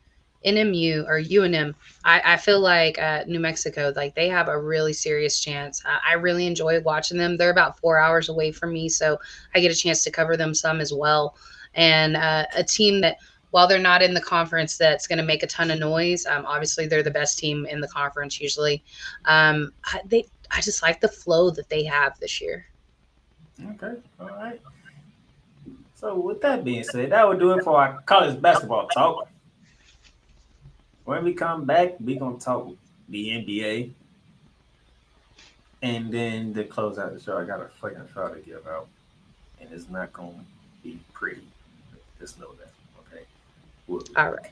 NMU or UNM, I feel like New Mexico, like they have a really serious chance. I really enjoy watching them. They're about 4 hours away from me, so I get a chance to cover them some as well. And a team that, while they're not in the conference that's going to make a ton of noise, obviously they're the best team in the conference usually. I just like the flow that they have this year. Okay, all right. So with that being said, that would do it for our college basketball talk. When we come back, we're going to talk the NBA. And then to close out the show, I got a fucking show to give out. And it's not going to be pretty. Just know that, okay? All right.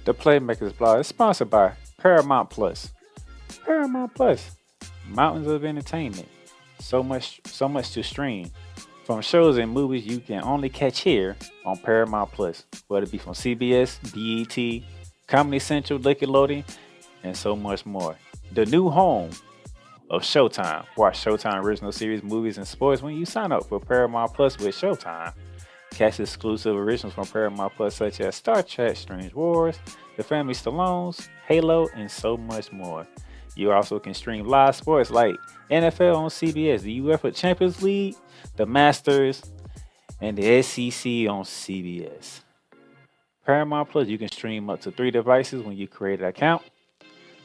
The Playmakers blog is sponsored by Paramount Plus. Paramount Plus, mountains of entertainment. So much to stream. From shows and movies you can only catch here on Paramount Plus, whether it be from CBS, BET, Comedy Central, Nickelodeon, and so much more. The new home of Showtime. Watch Showtime original series, movies, and sports when you sign up for Paramount Plus with Showtime. Catch exclusive originals from Paramount Plus such as Star Trek, Strange Wars, The Family Stallones, Halo, and so much more. You also can stream live sports like NFL on CBS, the UEFA Champions League, the Masters, and the SEC on CBS. Paramount Plus, you can stream up to 3 devices when you create an account.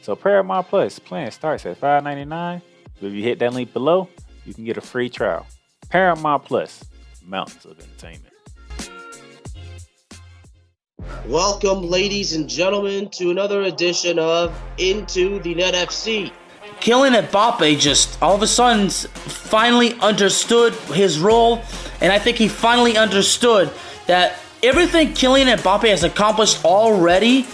So Paramount Plus plan starts at $5.99. If you hit that link below, you can get a free trial. Paramount Plus, mountains of entertainment. Welcome, ladies and gentlemen, to another edition of Into the Net FC. Kylian Mbappe just all of a sudden finally understood his role, and I think he finally understood that everything Kylian Mbappe has accomplished already,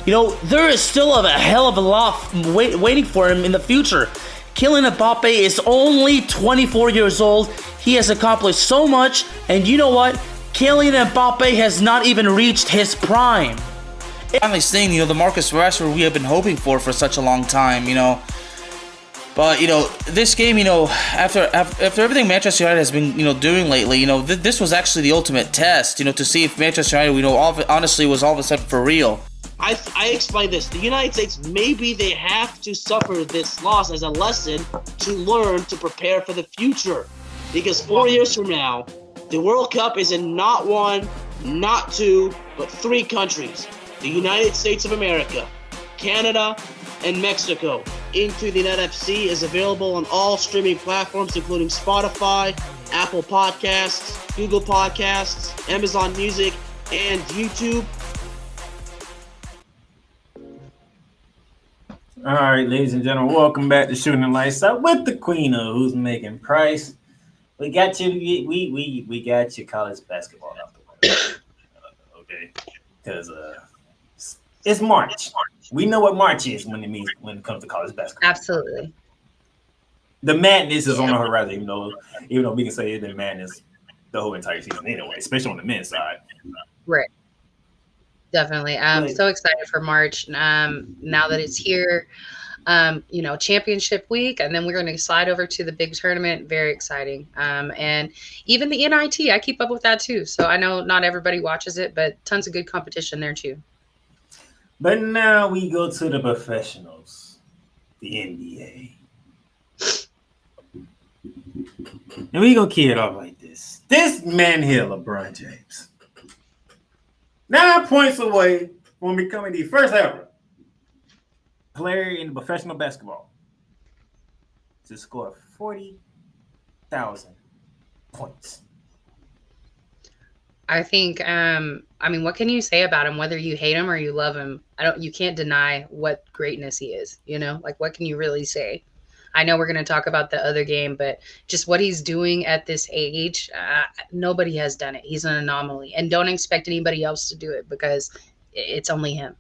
there is still a hell of a lot waiting for him in the future. Kylian Mbappe is only 24 years old. He has accomplished so much, and you know what? Kylian Mbappe has not even reached his prime. Finally seeing, the Marcus Rashford we have been hoping for such a long time, But, this game, after everything Manchester United has been, doing lately, this was actually the ultimate test, to see if Manchester United, honestly was all of a sudden for real. I explained this. The United States, maybe they have to suffer this loss as a lesson to learn to prepare for the future. Because 4 years from now, the World Cup is in not 1, not 2, but 3 countries. The United States of America, Canada, and Mexico. Into the Net FC is available on all streaming platforms, including Spotify, Apple Podcasts, Google Podcasts, Amazon Music, and YouTube. All right, ladies and gentlemen, welcome back to Shooting the Lights Out with the Queen of Who's Making Price. We got you. We got your college basketball out the way, okay? Because it's March. We know what March is when it comes to college basketball. Absolutely. The madness is on the horizon, even though we can say it's been madness the whole entire season anyway, especially on the men's side. Right. Definitely. I'm But so excited for March. Now that it's here, championship week, and then we're going to slide over to the big tournament. Very exciting. And even the NIT, I keep up with that too. So I know not everybody watches it, but tons of good competition there too. But now we go to the professionals, the NBA. And we gonna key it off like this. This man here, LeBron James, 9 points away from becoming the first ever player in professional basketball to score 40,000 points. I think, what can you say about him, whether you hate him or you love him? You can't deny what greatness he is, like, what can you really say? I know we're going to talk about the other game, but just what he's doing at this age, nobody has done it. He's an anomaly, and don't expect anybody else to do it because it's only him.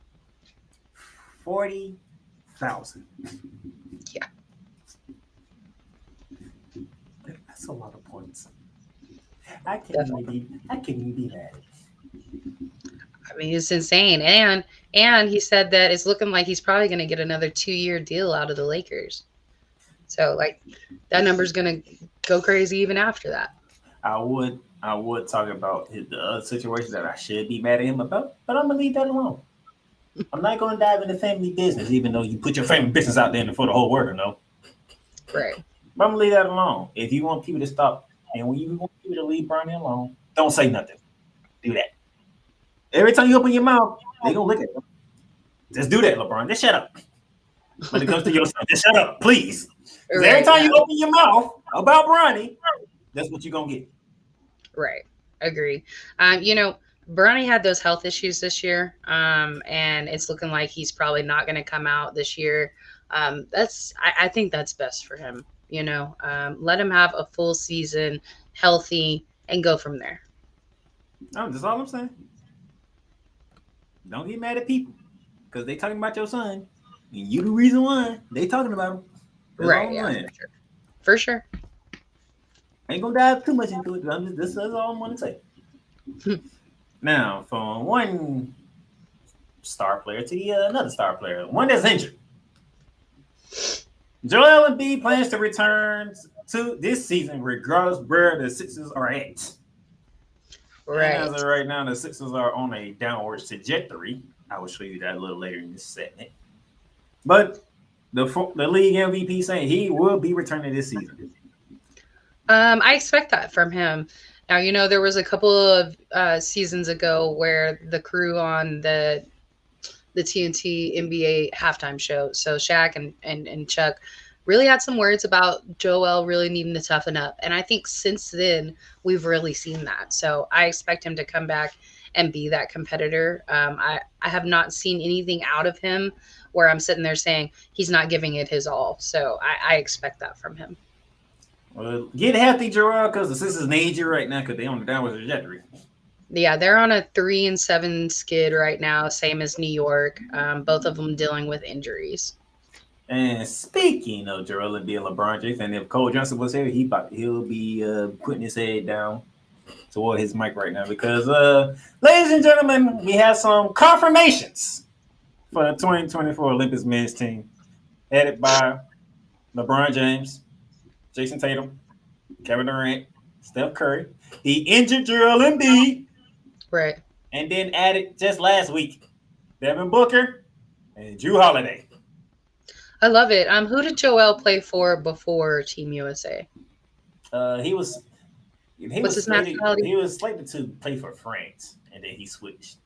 40,000. Yeah. That's a lot of points. I can't even be mad. I mean, it's insane. And he said that it's looking like he's probably going to get another 2-year deal out of the Lakers. So, like, that number's going to go crazy even after that. I would talk about the other situations that I should be mad at him about, but I'm going to leave that alone. I'm not going to dive into family business, even though you put your family business out there for the whole world to know. Right. But I'm going to leave that alone. If you want people to stop, and when you want people to leave Bronny alone, don't say nothing. Do that. Every time you open your mouth, they're going to look at you. Just do that, LeBron. Just shut up. When it comes to your son, just shut up, please. Right, every time you open your mouth about Bronny, that's what you're going to get. Right. Agree. Bronny had those health issues this year, and it's looking like he's probably not going to come out this year. I think that's best for him. Let him have a full season, healthy, and go from there. No, that's all I'm saying. Don't get mad at people because they talking about your son, and you the reason why they talking about him. That's right. Yeah. For sure. I ain't gonna dive too much into it. This is all I'm gonna say. Now, from one star player to another star player, one that's injured. Joel Embiid plans to return to this season, regardless where the Sixers are at. Right. And as of right now, the Sixers are on a downward trajectory. I will show you that a little later in this segment. But the league MVP saying he will be returning this season. I expect that from him. Now, there was a couple of seasons ago where the crew on the TNT NBA halftime show, so Shaq and Chuck, really had some words about Joel really needing to toughen up. And I think since then, we've really seen that. So I expect him to come back and be that competitor. I have not seen anything out of him where I'm sitting there saying he's not giving it his all. So I expect that from him. Well, get healthy, Joel, because the Sixers need you right now because they're on the downward trajectory. Yeah, they're on a 3-7 skid right now, same as New York. Both of them dealing with injuries. And speaking of Joel Embiid and LeBron James, and if Cole Johnson was here, he'll be putting his head down toward his mic right now because, ladies and gentlemen, we have some confirmations for the 2024 Olympics men's team, headed by LeBron James, Jason Tatum, Kevin Durant, Steph Curry, the injured Joel Embiid, right, and then added just last week, Devin Booker and Jrue Holiday. I love it. Who did Joel play for before Team USA? He was slated to play for France, and then he switched.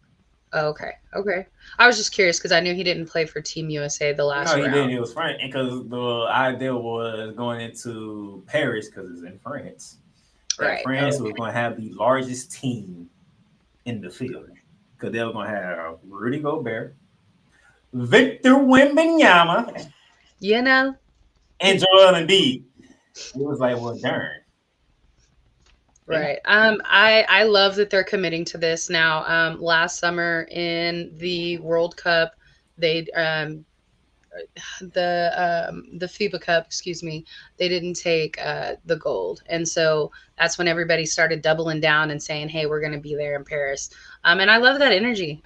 Oh, okay. I was just curious because I knew he didn't play for Team USA the last round. No, he didn't. It was France because the idea was going into Paris because it's in France. Right. France was going to have the largest team in the field because they were going to have Rudy Gobert, Victor Wembanyama, You know, and Joel Embiid. It was like, well, darn. right. I love that they're committing to this now. Last summer in the World Cup, they the FIBA Cup, excuse me, they didn't take the gold, and so that's when everybody started doubling down and saying, "Hey, we're going to be there in Paris." And I love that energy.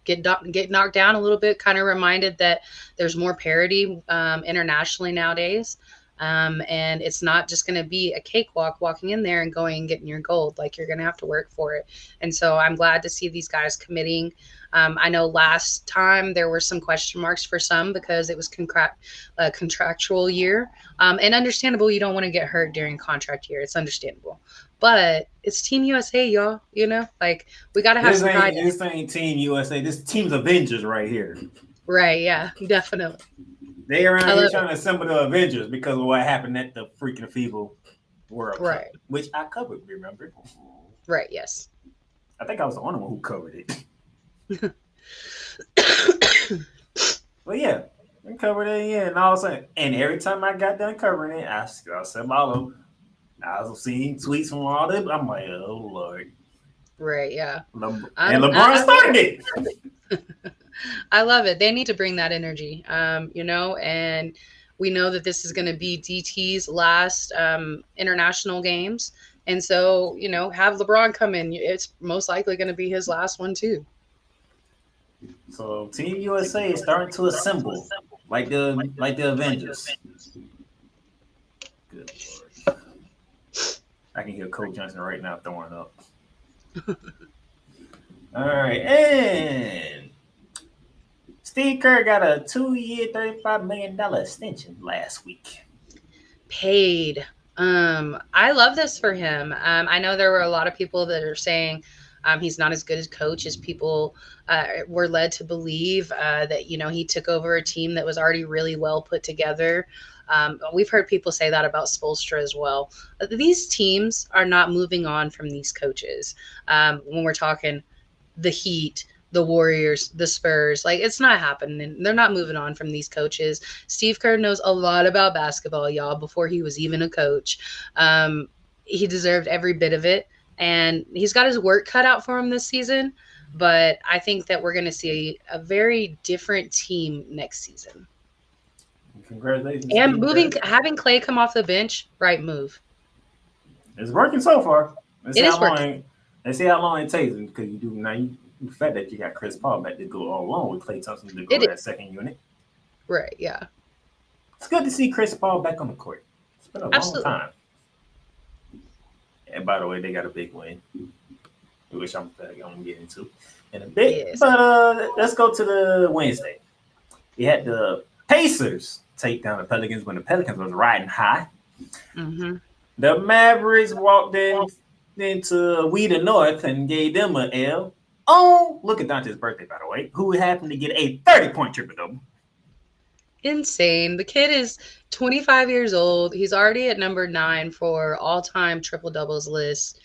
Get knocked down a little bit, kind of reminded that there's more parity internationally nowadays. And it's not just going to be a cakewalk walking in there and going and getting your gold. Like you're going to have to work for it. And so I'm glad to see these guys committing. I know last time there were some question marks for some because it was a contractual year. And understandable, you don't want to get hurt during contract year. It's understandable. But it's Team USA, y'all. You know, like we got to have some pride. This ain't Team USA. This Team's Avengers right here. Right? Yeah, definitely. They around I here love trying to assemble the Avengers because of what happened at the freaking FIBA World Cup, Right. which I covered. Remember? Right. Yes. I think I was the only one who covered it. But yeah, I covered it. Yeah, and all of a sudden, and every time I got done covering it, I said, "Malo." I was seeing tweets from all them. I'm like, "Oh Lord!" Right. Yeah. And LeBron started it. I love it. They need to bring that energy, and we know that this is going to be DT's last international games. And so, have LeBron come in. It's most likely going to be his last one, too. So Team USA is starting to assemble like the Avengers. Good Lord. I can hear Coach Johnson right now throwing up. All right, and Steve Kerr got a 2-year, $35 million extension last week. Paid. I love this for him. I know there were a lot of people that are saying he's not as good as coach as people were led to believe, that, he took over a team that was already really well put together. We've heard people say that about Spoelstra as well. These teams are not moving on from these coaches. When we're talking the Heat, the Warriors, the Spurs, like it's not happening. They're not moving on from these coaches. Steve Kerr knows a lot about basketball, y'all, before he was even a coach. He deserved every bit of it. And he's got his work cut out for him this season. But I think that we're going to see a very different team next season. Congratulations. And having Clay come off the bench, right move. It's working so far. It is working. Let's see how long it takes, because you do now. The fact that you got Chris Paul back to go all along with Klay Thompson to go that second unit. Right. Yeah. It's good to see Chris Paul back on the court. It's been a long time. And by the way, they got a big win, which I'm going to get into in a bit. Yes. But let's go to the Wednesday. We had the Pacers take down the Pelicans when the Pelicans was riding high. Mm-hmm. The Mavericks walked into We the North and gave them an L. Oh, look at Dante's birthday, by the way, who happened to get a 30-point triple-double. Insane. The kid is 25 years old. He's already at number 9 for all-time triple-doubles list.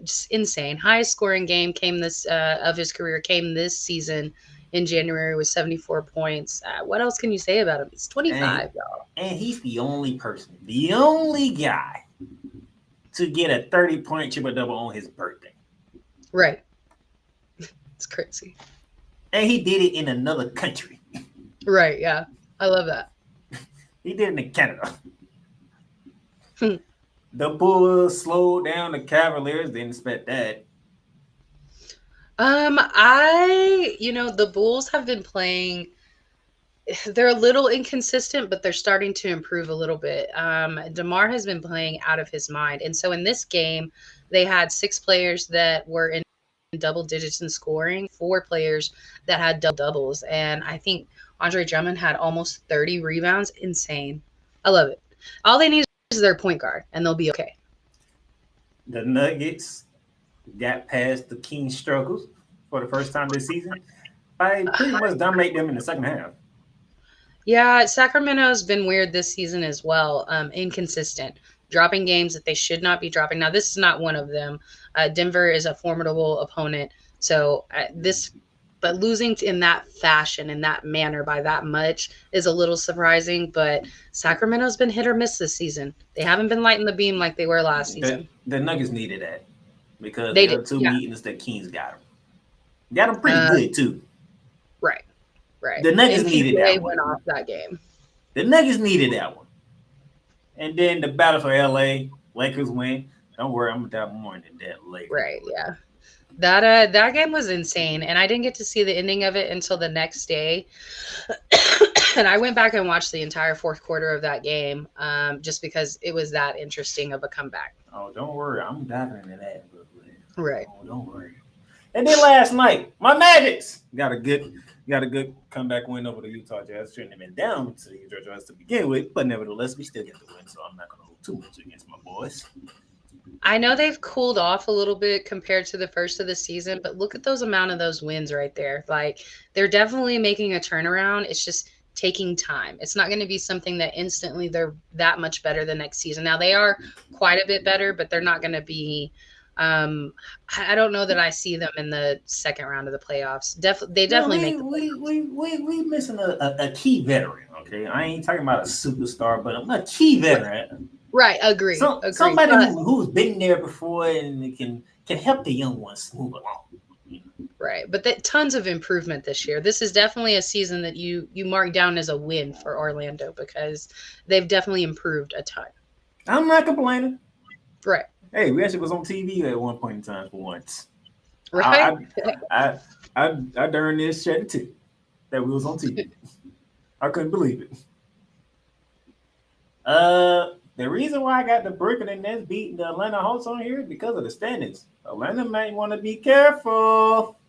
Just insane. Highest scoring game of his career came this season in January with 74 points. What else can you say about him? He's 25, y'all. And he's the only guy to get a 30-point triple-double on his birthday. Right. It's crazy. And he did it in another country. Right, yeah. I love that. He did it in Canada. The Bulls slowed down the Cavaliers. Didn't expect that. The Bulls have been playing. They're a little inconsistent, but they're starting to improve a little bit. DeMar has been playing out of his mind. And so in this game, they had 6 players that were in double digits in scoring, 4 players that had doubles. And I think Andre Drummond had almost 30 rebounds. Insane. I love it. All they need is their point guard, and they'll be okay. The Nuggets got past the Kings' struggles for the first time this season. I pretty much dominate them in the second half. Yeah, Sacramento's been weird this season as well. Inconsistent. Dropping games that they should not be dropping. Now, this is not one of them. Denver is a formidable opponent. So this But losing in that fashion, in that manner, by that much is a little surprising. But Sacramento's been hit or miss this season. They haven't been lighting the beam like they were last season. The Nuggets needed that because They the did, other two yeah. meetings that Kings got them. Got them pretty good too. Right. The Nuggets And needed PJ that one. went off that game. The Nuggets needed that one. And then the battle for LA, Lakers win. Don't worry, I'm gonna die more than that later. Right, yeah. That game was insane, and I didn't get to see the ending of it until the next day. And I went back and watched the entire fourth quarter of that game, just because it was that interesting of a comeback. Oh, don't worry, I'm diving into that. Right. Oh, don't worry. And then last night, my Magics got a good comeback win over the Utah Jazz. Shouldn't have been down to the Utah Jazz to begin with, but nevertheless, we still get the win, so I'm not gonna hold too much against my boys. I know they've cooled off a little bit compared to the first of the season, but look at those amount of those wins right there. Like, they're definitely making a turnaround. It's just taking time. It's not going to be something that instantly they're that much better the next season. Now they are quite a bit better, but they're not going to be. I don't know that I see them in the second round of the playoffs. They definitely make. We missing a key veteran. Okay, I ain't talking about a superstar, but I'm a key veteran. Right, agree. Somebody who's been there before and can help the young ones move along. Right, but tons of improvement this year. This is definitely a season that you mark down as a win for Orlando because they've definitely improved a ton. I'm not complaining. Right. Hey, we actually was on TV at one point in time for once. Right. I during this shed too that we was on TV. I couldn't believe it. The reason why I got the Brooklyn and Nets beating the Atlanta Hawks on here is because of the standings. Atlanta might want to be careful.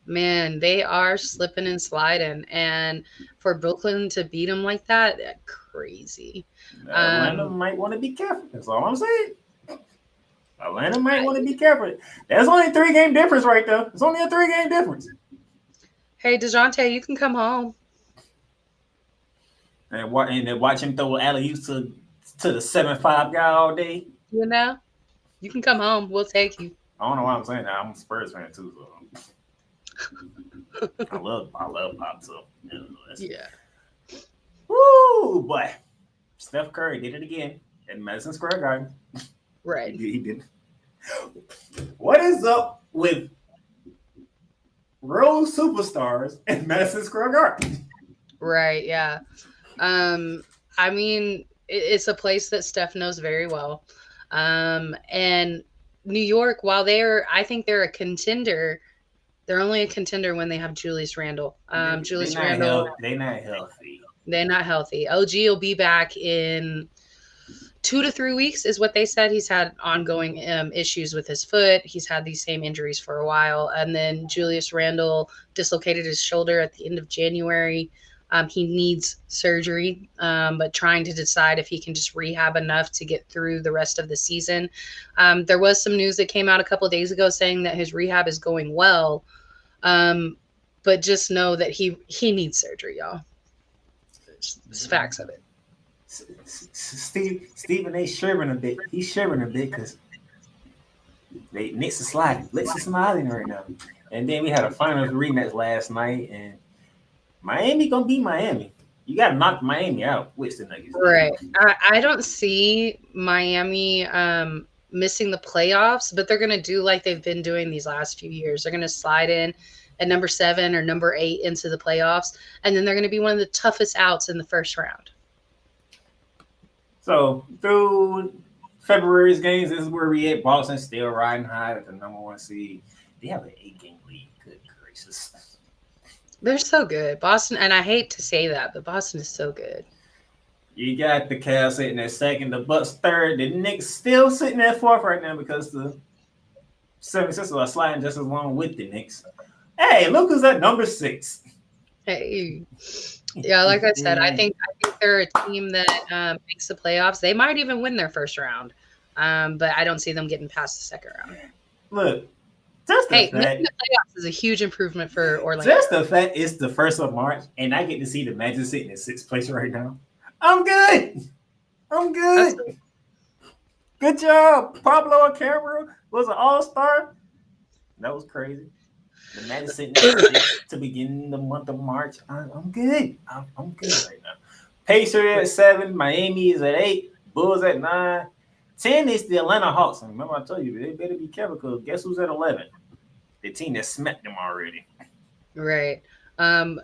Man, they are slipping and sliding, and for Brooklyn to beat them like that, crazy. Atlanta might want to be careful. That's all I'm saying. Atlanta might want to be careful. That's only a 3-game difference right there. It's only a 3-game difference. Hey, DeJounte, you can come home. And watch him throw alley-oops to the 7'5" guy all day. You know, you can come home. We'll take you. I don't know why I'm saying that. I'm a Spurs fan too. So. I love Pop. So yeah. Woo, boy. Steph Curry did it again at Madison Square Garden. Right. He did. What is up with real superstars at Madison Square Garden? Right. Yeah. I mean, it's a place that Steph knows very well. And New York, while I think they're a contender, they're only a contender when they have Julius Randle. Julius Randle. They're not healthy. They're not healthy. OG will be back in 2 to 3 weeks is what they said. He's had ongoing issues with his foot. He's had these same injuries for a while. And then Julius Randle dislocated his shoulder at the end of January. He needs surgery, but trying to decide if he can just rehab enough to get through the rest of the season. There was some news that came out a couple of days ago saying that his rehab is going well, but just know that he needs surgery, y'all. It's facts of it. Stephen, they shivering a bit. He's shivering a bit because Knicks are sliding. Knicks are sliding right now. And then we had a finals rematch last night, and Miami gonna beat Miami. You gotta knock Miami out with the Nuggets. Right. I don't see Miami missing the playoffs, but they're gonna do like they've been doing these last few years. They're gonna slide in at number 7 or number 8 into the playoffs, and then they're gonna be one of the toughest outs in the first round. So through February's games, this is where we at. Boston still riding high at the number 1 seed. They have an 8-game lead. Good gracious. They're so good. Boston, and I hate to say that, but Boston is so good. You got the Cavs sitting at 2nd, the Bucks 3rd, the Knicks still sitting at 4th right now because the 76ers are sliding just as long with the Knicks. Hey, look who's at number 6. Hey. Yeah, like I said, I think they're a team that makes the playoffs. They might even win their first round, but I don't see them getting past the second round. Look, just the fact making the playoffs is a huge improvement for Orlando. Just the fact it's the 1st of March, and I get to see the Magic sitting in 6th place right now. I'm good. Absolutely. Good job. Pablo Acaro was an all-star. That was crazy. The Magic sitting at 6 to begin the month of March. I'm good. I'm good right now. Pacers at 7. Miami is at 8. Bulls at 9. 10 is the Atlanta Hawks. And remember, I told you, they better be careful because guess who's at 11? The team that smacked them already. Right.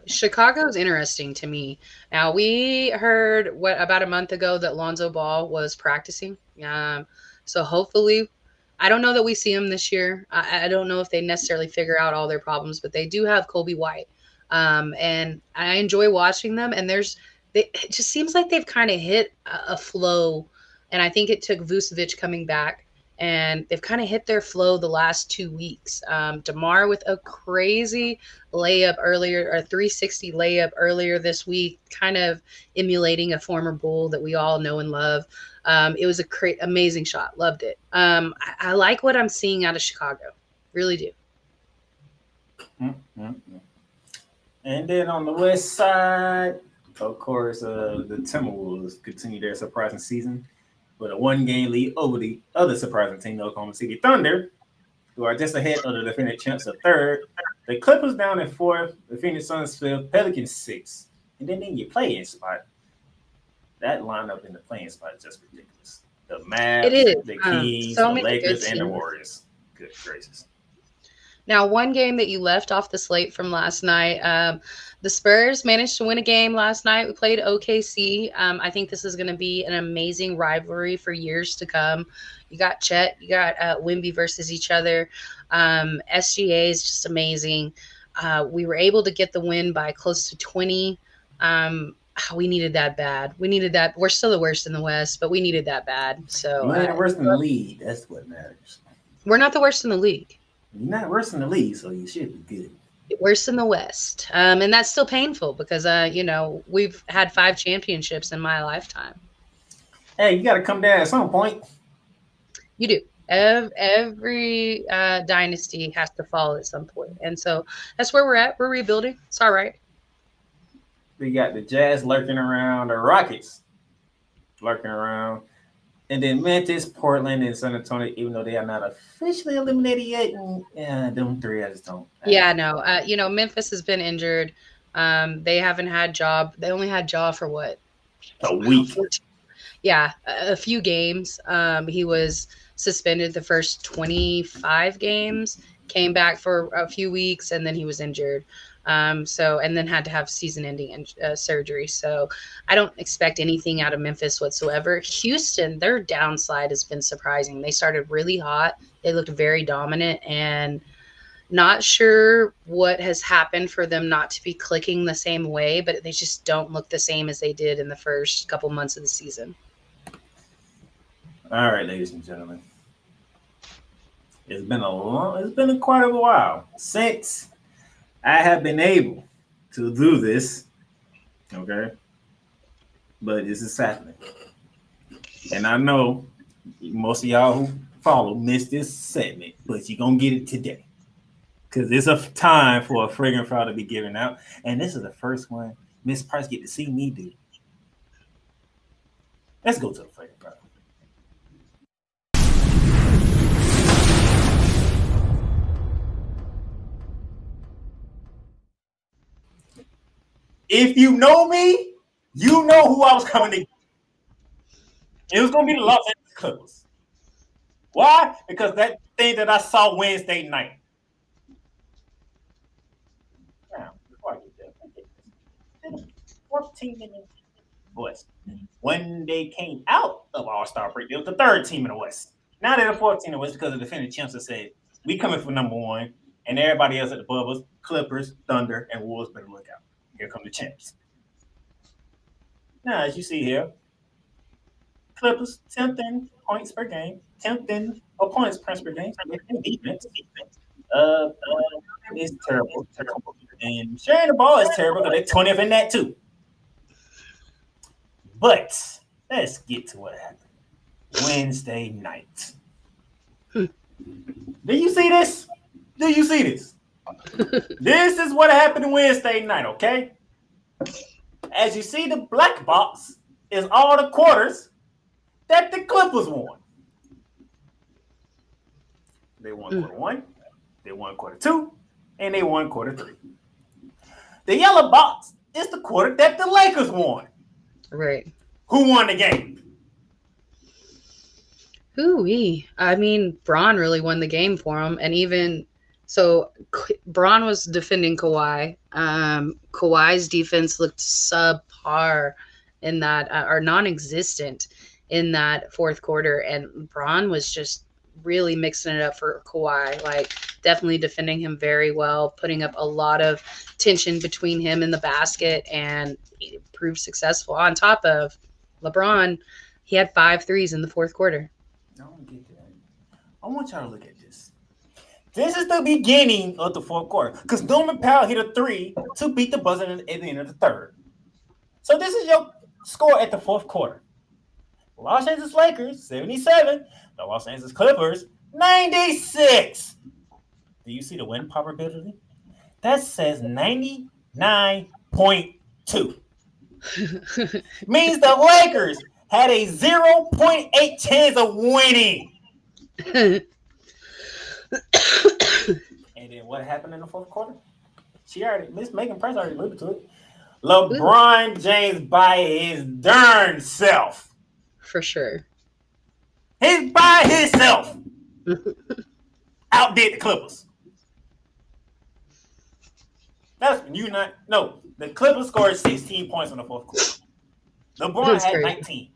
Chicago's interesting to me. Now we heard about a month ago that Lonzo Ball was practicing. So hopefully, I don't know that we see him this year. I don't know if they necessarily figure out all their problems, but they do have Kobe White, and I enjoy watching them. And it just seems like they've kind of hit a flow, and I think it took Vucevic coming back. And they've kind of hit their flow the last 2 weeks. DeMar with a crazy layup earlier, a 360 layup earlier this week, kind of emulating a former Bull that we all know and love. It was amazing shot. Loved it. I like what I'm seeing out of Chicago. Really do. Mm-hmm. And then on the west side, of course, the Timberwolves continue their surprising season with a 1-game lead over the other surprising team, the Oklahoma City Thunder, who are just ahead of the defending champs of 3rd. The Clippers down in 4th, the Phoenix Suns 5th, Pelicans 6th. And then in your play-in spot, that lineup in the play-in spot is just ridiculous. The Mavs, the Kings, the Lakers, and the Warriors. Good gracious. Now, one game that you left off the slate from last night, the Spurs managed to win a game last night. We played OKC. I think this is going to be an amazing rivalry for years to come. You got Chet, you got Wemby versus each other. SGA is just amazing. We were able to get the win by close to 20. We needed that bad. We needed that. We're still the worst in the West, but we needed that bad. So you're not worse in the league. That's what matters. We're not the worst in the league. You're not worse in the league, so you should be good. Worse in the West. And that's still painful because, we've had 5 championships in my lifetime. Hey, you got to come down at some point. You do. Every dynasty has to fall at some point. And so that's where we're at. We're rebuilding. It's all right. We got the Jazz lurking around, the Rockets lurking around. And then Memphis, Portland, and San Antonio, even though they are not officially eliminated yet, them 3 I just don't. Yeah, no. Memphis has been injured. They haven't had Job. They only had Job for what? A week. Yeah, a few games. He was suspended the first 25 games, came back for a few weeks, and then he was injured. And then had to have season-ending surgery. So I don't expect anything out of Memphis whatsoever. Houston, their downside has been surprising. They started really hot. They looked very dominant, and not sure what has happened for them not to be clicking the same way, but they just don't look the same as they did in the first couple months of the season. All right, ladies and gentlemen. It's been quite a while since I have been able to do this, okay? But this is happening. And I know most of y'all who follow missed this segment, but you're going to get it today. Because it's a time for a fragrant flower to be given out. And this is the first one Miss Price get to see me do. Let's go to the fragrant flower. If you know me, you know who I was coming to get. It was going to be the Los Angeles Clippers. Why? Because that thing that I saw Wednesday night. Now, before I get there, 14 in the West. When they came out of All-Star break, they was the 3rd team in the West. Now they're the 14th in the West because the defending champs have said, we coming for number 1, and everybody else at the bubbles, Clippers, Thunder, and Wolves better look out. Here come the champs. Now, as you see here, Clippers 10th in points per game, 10th in points per game. Defense. It's terrible. And sharing the ball is terrible because they're 20th in that too. But let's get to what happened Wednesday night. Do you see this? Do you see this? This is what happened Wednesday night, okay? As you see, the black box is all the quarters that the Clippers won. They won quarter 1, they won quarter 2, and they won quarter 3. The yellow box is the quarter that the Lakers won. Right. Who won the game? Ooh-wee. I mean, Braun really won the game for him. And even so, Braun was defending Kawhi. Kawhi's defense looked subpar in that, or non-existent in that fourth quarter. And Braun was just really mixing it up for Kawhi, like definitely defending him very well, putting up a lot of tension between him and the basket, and he proved successful. On top of LeBron, he had 5 threes in the fourth quarter. I don't get that. I want y'all to look at this. This is the beginning of the fourth quarter because Norman Powell hit a 3 to beat the buzzer at the end of the third. So this is your score at the fourth quarter. Los Angeles Lakers, 77. The Los Angeles Clippers, 96. Do you see the win probability? That says 99.2. Means the Lakers had a 0.8 chance of winning. And then what happened in the fourth quarter? Miss Megan Price already alluded to it. LeBron James by his darn self. For sure. He's by himself. Outdid the Clippers. The Clippers scored 16 points in the fourth quarter. LeBron had 19.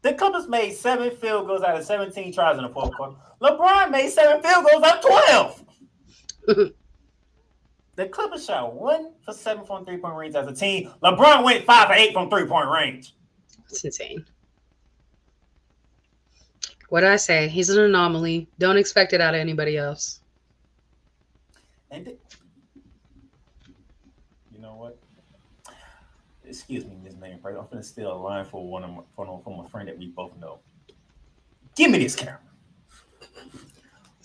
The Clippers made 7 field goals out of 17 tries in the fourth quarter. LeBron made 7 field goals out of 12. The Clippers shot 1 for 7 from 3-point range as a team. LeBron went 5 for 8 from 3-point range. It's insane. What did I say? He's an anomaly. Don't expect it out of anybody else. And you know what? Excuse me, Ms. Megan Price. I'm going to steal a line from a friend that we both know. Give me this camera.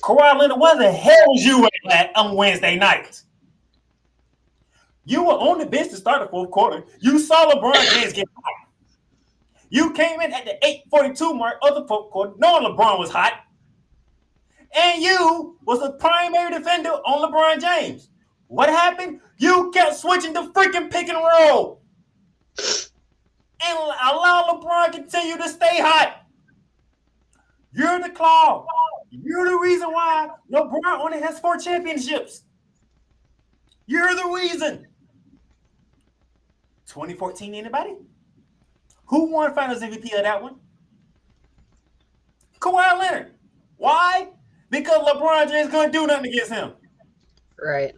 Kawhi Leonard, where the hell was you at on Wednesday night? You were on the bench to start the fourth quarter. You saw LeBron James get hot. You came in at the 8:42 mark of the fourth quarter, knowing LeBron was hot. And you was the primary defender on LeBron James. What happened? You kept switching the freaking pick and roll. And allow LeBron to continue to stay hot. You're the claw. You're the reason why LeBron only has 4 championships. You're the reason. 2014, anybody? Who won Finals MVP of that one? Kawhi Leonard. Why? Because LeBron James couldn't do nothing against him. Right.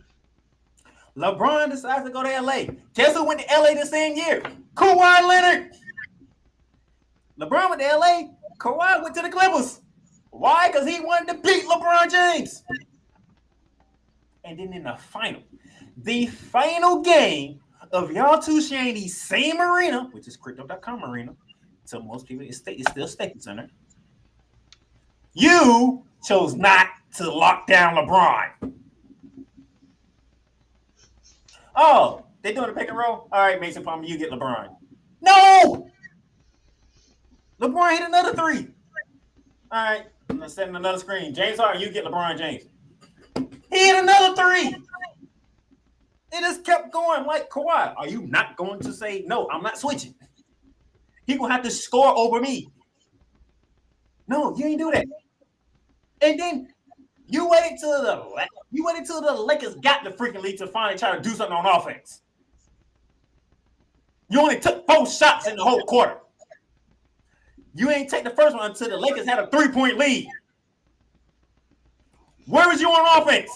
LeBron decides to go to LA. Guess who went to LA the same year? Kawhi Leonard. LeBron went to LA. Kawhi went to the Clippers. Why? Because he wanted to beat LeBron James. And then in the final game of y'all two sharing the same arena, which is Crypto.com arena, so most people it's still Staples Center. You chose not to lock down LeBron. Oh, they doing a pick and roll? All right, Mason Plumlee, you get LeBron. No! LeBron hit another 3. All right, I'm going to send another screen. James Harden, you get LeBron James. He hit another 3. It just kept going like Kawhi. Are you not going to say, no, I'm not switching? He going to have to score over me. No, you ain't do that. And then you waited till the Lakers got the freaking lead to finally try to do something on offense. You only took 4 shots in the whole quarter. You ain't take the first one until the Lakers had a 3-point lead. Where was you on offense?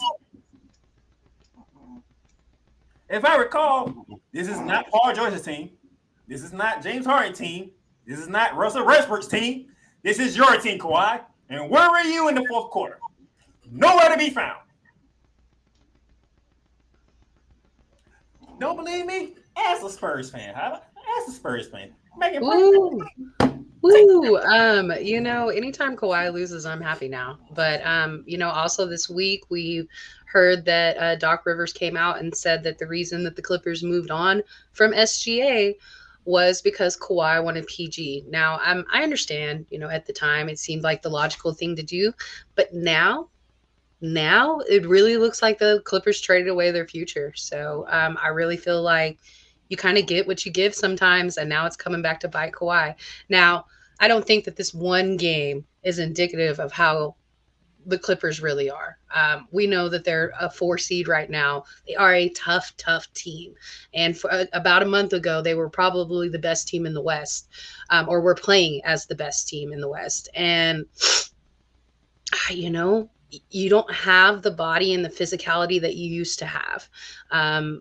If I recall, this is not Paul George's team. This is not James Harden's team. This is not Russell Westbrook's team. This is your team, Kawhi. And where were you in the fourth quarter? Nowhere to be found. Don't believe me? Ask a Spurs fan. Ask a Spurs fan. Make it anytime Kawhi loses, I'm happy now. But, also this week we heard that Doc Rivers came out and said that the reason that the Clippers moved on from SGA was because Kawhi wanted PG. Now, I understand, at the time it seemed like the logical thing to do. But now now it really looks like the Clippers traded away their future. So I really feel like you kind of get what you give sometimes, and now it's coming back to bite Kawhi. Now, I don't think that this one game is indicative of how the Clippers really are. We know that they're a 4 seed right now. They are a tough, tough team. And for about a month ago, they were probably the best team in the West, or were playing as the best team in the West. And, you know, you don't have the body and the physicality that you used to have.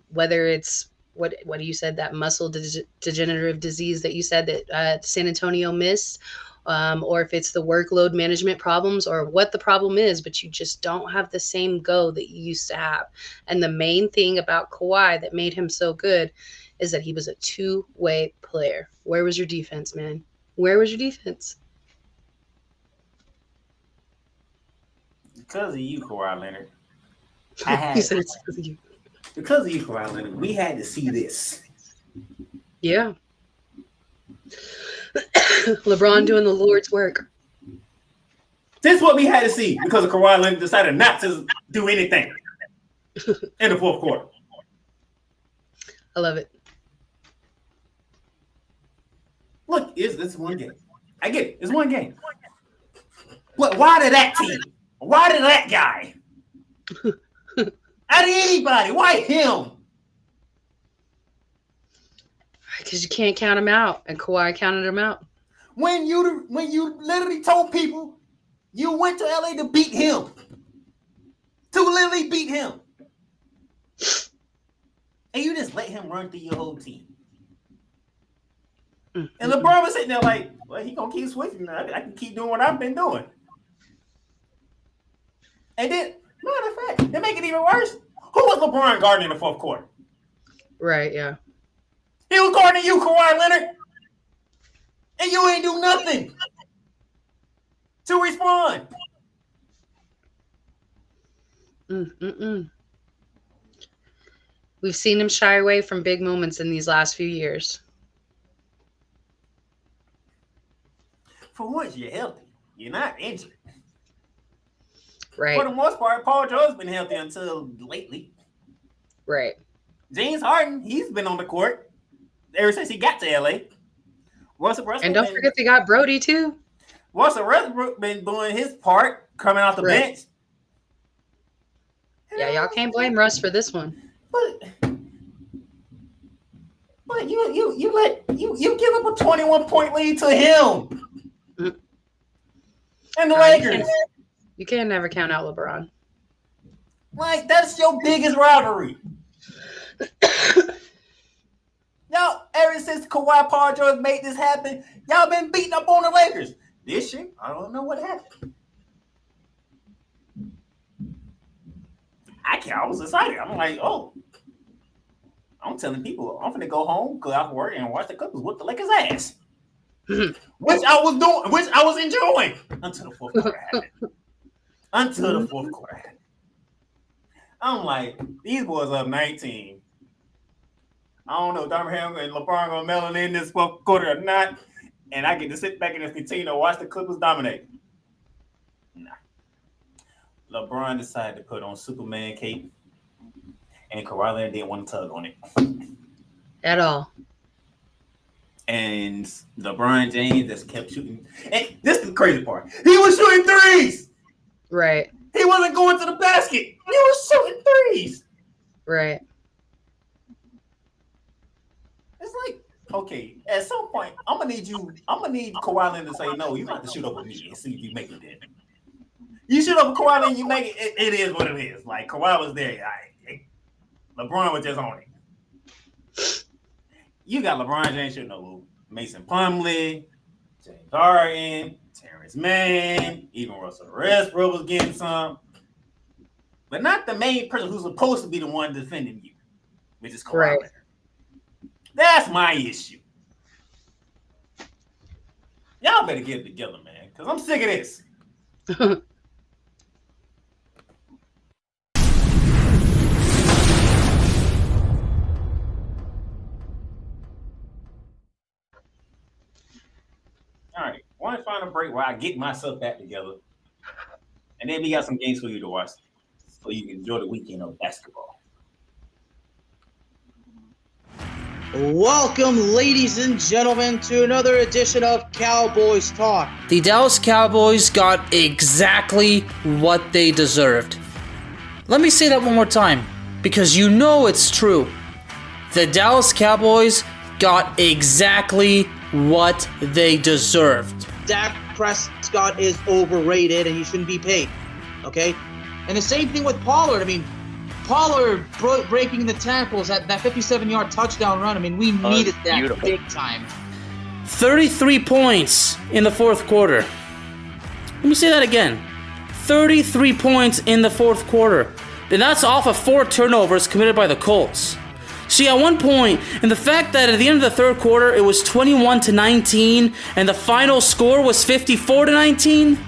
Whether it's what you said, that muscle degenerative disease that you said that San Antonio missed, or if it's the workload management problems or what the problem is, but you just don't have the same go that you used to have. And the main thing about Kawhi that made him so good is that he was a two-way player. Where was your defense, man? Where was your defense? Because of you, Kawhi Leonard. You said it's because of you. Because of you, Kawhi Leonard, we had to see this. Yeah. LeBron doing the Lord's work. This is what we had to see because of Kawhi Leonard decided not to do anything in the fourth quarter. I love it. Look, it's one game. I get it. It's one game. But why did that team? Why did that guy? Out of anybody, why him? Because you can't count him out, and Kawhi counted him out. When you literally told people you went to LA to beat him, to literally beat him, and you just let him run through your whole team. And LeBron was sitting there like, well, he gonna keep switching. I can keep doing what I've been doing. And then, matter of fact, to make it even worse, who was LeBron guarding in the fourth quarter? Right, yeah. He was guarding you, Kawhi Leonard. And you ain't do nothing to respond. We've seen him shy away from big moments in these last few years. For once, you're healthy. You're not injured. Right. For the most part, Paul George's been healthy until lately. Right. James Harden, he's been on the court ever since he got to LA. And don't forget they got Brody too. Russell Westbrook been doing his part, coming off the bench. Yeah, y'all can't blame Russ for this one. But you give up a 21-point lead to him. And the Lakers. You can never count out LeBron. Like, that's your biggest rivalry. Y'all, ever since Kawhi Paul George made this happen, y'all been beating up on the Lakers. This year, I don't know what happened. I was excited. I'm like, oh. I'm telling people, I'm finna go home, go out to work, and watch the Clippers whip the Lakers' ass. Which I was enjoying until the fourth quarter happened. I'm like, these boys up 19. I don't know if Ham and LeBron gonna melon in this fourth quarter or not, and I get to sit back and just continue to watch the Clippers dominate. Nah. LeBron decided to put on Superman cape, and Kawhi Leonard didn't want to tug on it at all. And LeBron James just kept shooting. And this is the crazy part. He was shooting threes. Right. He wasn't going to the basket. He was shooting threes. Right. It's like, okay, at some point, I'm gonna need Kawhi Leonard to say, no, you have to shoot over me and see if you make it then. You shoot over Kawhi Leonard, you make it, it is what it is. Like, Kawhi was there. LeBron was just on it. You got LeBron James shooting over Mason Plumlee, James Harden, Terrence Mann, even Russell Westbrook was getting some. But not the main person who's supposed to be the one defending you, which is Kawhi Leonard. That's my issue. Y'all better get it together, man, because I'm sick of this. All right, want to find a break where I get myself back together, and then we got some games for you to watch. so you can enjoy the weekend of basketball. Welcome, ladies and gentlemen, to another edition of Cowboys Talk. The Dallas Cowboys got exactly what they deserved. Let me say that one more time, because you know it's true. The Dallas Cowboys got exactly what they deserved. Dak Prescott is overrated and he shouldn't be paid, okay? And the same thing with Pollard. I mean, Pollard breaking the tackles at that 57-yard touchdown run. I mean, we needed that beautiful. Big time. 33 points in the fourth quarter. Let me say that again. 33 points in the fourth quarter. And that's off of 4 turnovers committed by the Colts. See, at one point, and the fact that at the end of the third quarter, it was 21-19, and the final score was 54-19.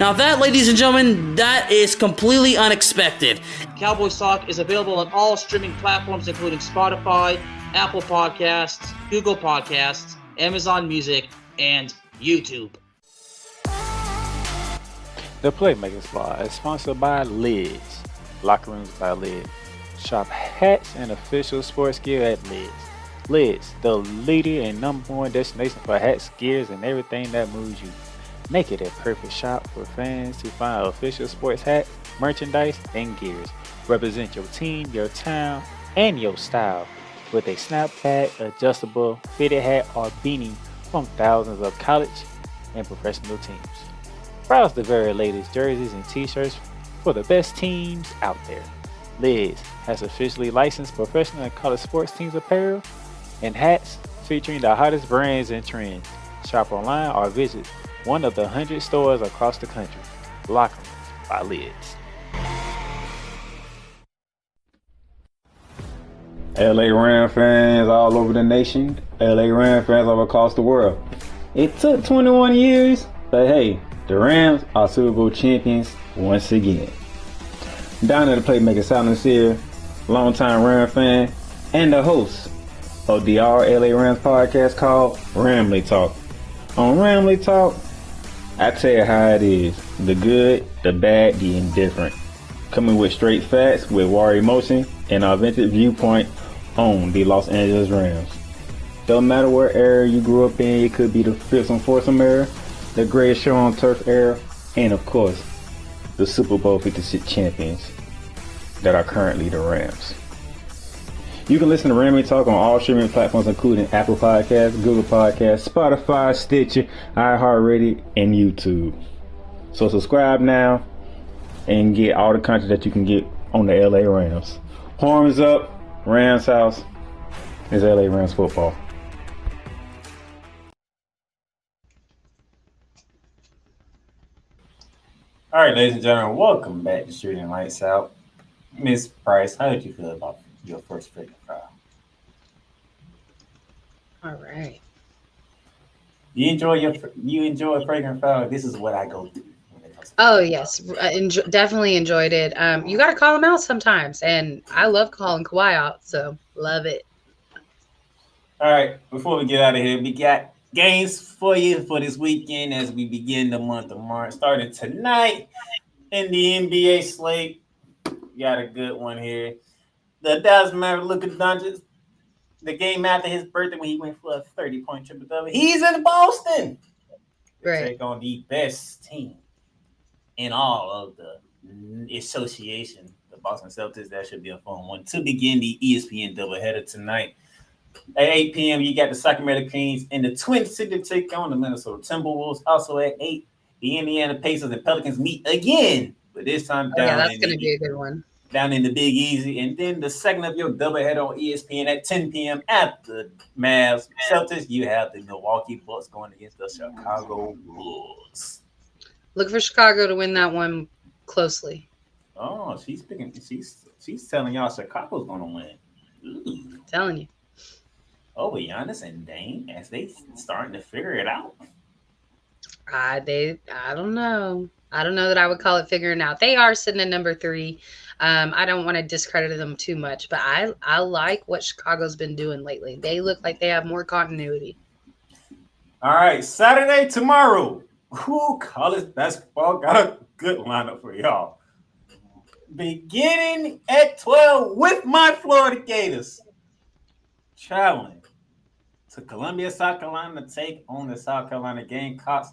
Now that, ladies and gentlemen, that is completely unexpected. Cowboys Talk is available on all streaming platforms, including Spotify, Apple Podcasts, Google Podcasts, Amazon Music, and YouTube. The Playmaker Squad is sponsored by Lids. Locker Rooms by Lids. Shop hats and official sports gear at Lids. Lids, the leader and number one destination for hats, gears, and everything that moves you. Make it a perfect shop for fans to find official sports hats, merchandise, and gears. Represent your team, your town, and your style with a snapback, adjustable, fitted hat, or beanie from thousands of college and professional teams. Browse the very latest jerseys and t-shirts for the best teams out there. Lids has officially licensed professional and college sports teams apparel and hats featuring the hottest brands and trends. Shop online or visit one of the 100 stores across the country. Locker Rooms by Lids. LA Ram fans all over the nation, LA Ram fans all across the world. It took 21 years, but hey, the Rams are Super Bowl champions once again. Down at the Playmaker Silence here, longtime Ram fan, and the host of the All LA Rams podcast called Ramley Talk. On Ramley Talk, I tell you how it is, the good, the bad, the indifferent. Coming with straight facts, with raw emotion, and authentic viewpoint on the Los Angeles Rams. Don't matter what era you grew up in, it could be the Fritz and Foursome era, the greatest show on turf era, and of course, the Super Bowl 56 champions that are currently the Rams. You can listen to Ramley Talk on all streaming platforms, including Apple Podcasts, Google Podcasts, Spotify, Stitcher, iHeartRadio, and YouTube. So subscribe now and get all the content that you can get on the LA Rams. Horns up, Rams house. It's LA Rams football. All right, ladies and gentlemen, welcome back to Shooting Lights Out. Miss Price, how did you feel about your first freaking foul? All right. You enjoy fragrant foul? This is what I go through. Oh yes, definitely enjoyed it. You got to call him out sometimes, and I love calling Kawhi out, so love it. All right, before we get out of here, we got games for you for this weekend as we begin the month of March. Starting tonight in the NBA slate, we got a good one here. The Dallas Mavericks, Luka Doncic, the game after his birthday when he went for a 30-point triple-double. He's in Boston. Right. Take on the best team in all of the association, the Boston Celtics. That should be a fun one to begin the ESPN doubleheader tonight. At 8 p.m., you got the Sacramento Kings and the Twin City take on the Minnesota Timberwolves. Also at 8, the Indiana Pacers and Pelicans meet again, but this time down. Yeah, that's going to be a good one. Down in the Big Easy. And then the second of your doubleheader on ESPN at 10 p.m. at the Mavs Celtics, you have the Milwaukee Bucks going against the Chicago Bulls. Look for Chicago to win that one closely. Oh, she's telling y'all Chicago's going to win. Ooh. I'm telling you. Oh, but Giannis and Dame, as they starting to figure it out. I don't know. I don't know that I would call it figuring out. They are sitting at number 3. I don't want to discredit them too much, but I like what Chicago's been doing lately. They look like they have more continuity. All right, Saturday tomorrow. College basketball got a good lineup for y'all. beginning at 12 with my Florida Gators traveling to Columbia, South Carolina to take on the South Carolina Gamecocks.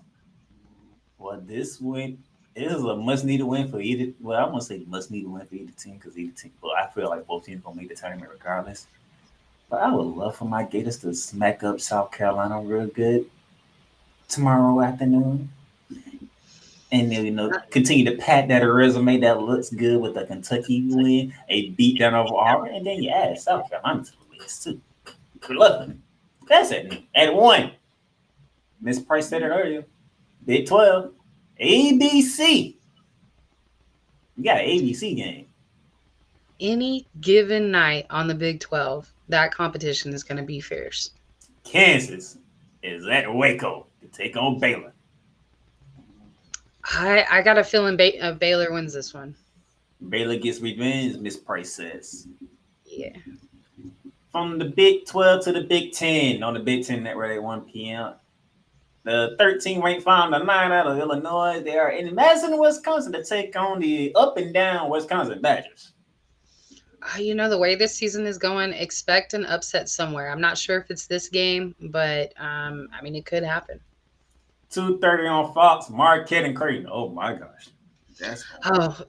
Well, this win is a must-needed win for either. Well, I won't say must-needed win for either team because either team. Well, I feel like both teams gonna make the tournament regardless. But I would love for my Gators to smack up South Carolina real good tomorrow afternoon, and then continue to pat that resume that looks good with the Kentucky win, a beat down over Auburn, and then you add South Carolina to the list too. Good luck. That's it. At 1. Miss Price said it earlier. Big 12. ABC. You got an ABC game. Any given night on the Big 12, that competition is going to be fierce. Kansas is at Waco to take on Baylor. I got a feeling Baylor wins this one. Baylor gets revenge, Miss Price says. Yeah. From the Big 12 to the Big 10 on the Big 10 network at 1 p.m. The 13 ranked found the 9 out of Illinois. They are in Madison, Wisconsin to take on the up and down Wisconsin Badgers. The way this season is going, expect an upset somewhere. I'm not sure if it's this game, but it could happen. 2:30 on Fox, Marquette and Creighton. Oh my gosh.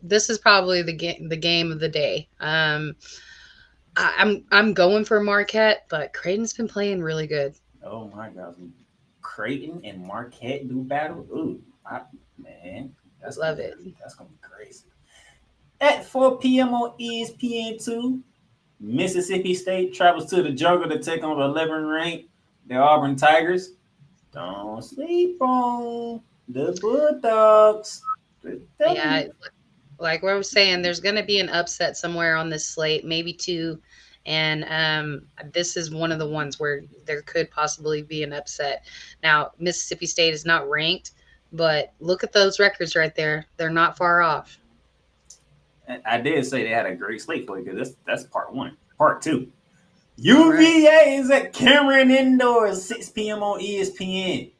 This is probably the game of the day. I'm going for Marquette, but Creighton's been playing really good. Oh my gosh. Creighton and Marquette do battle. Ooh, man. Love it. That's gonna be crazy. At 4 p.m. on ESPN2, Mississippi State travels to the jungle to take on the 11 ranked the Auburn Tigers. Don't sleep on the Bulldogs. Yeah, like what I was saying, there's going to be an upset somewhere on this slate, maybe 2. And this is one of the ones where there could possibly be an upset. Now, Mississippi State is not ranked, but look at those records right there. They're not far off. I did say they had a great slate for you because that's part 1. Part 2. UVA is at Cameron Indoors, 6 p.m. on ESPN.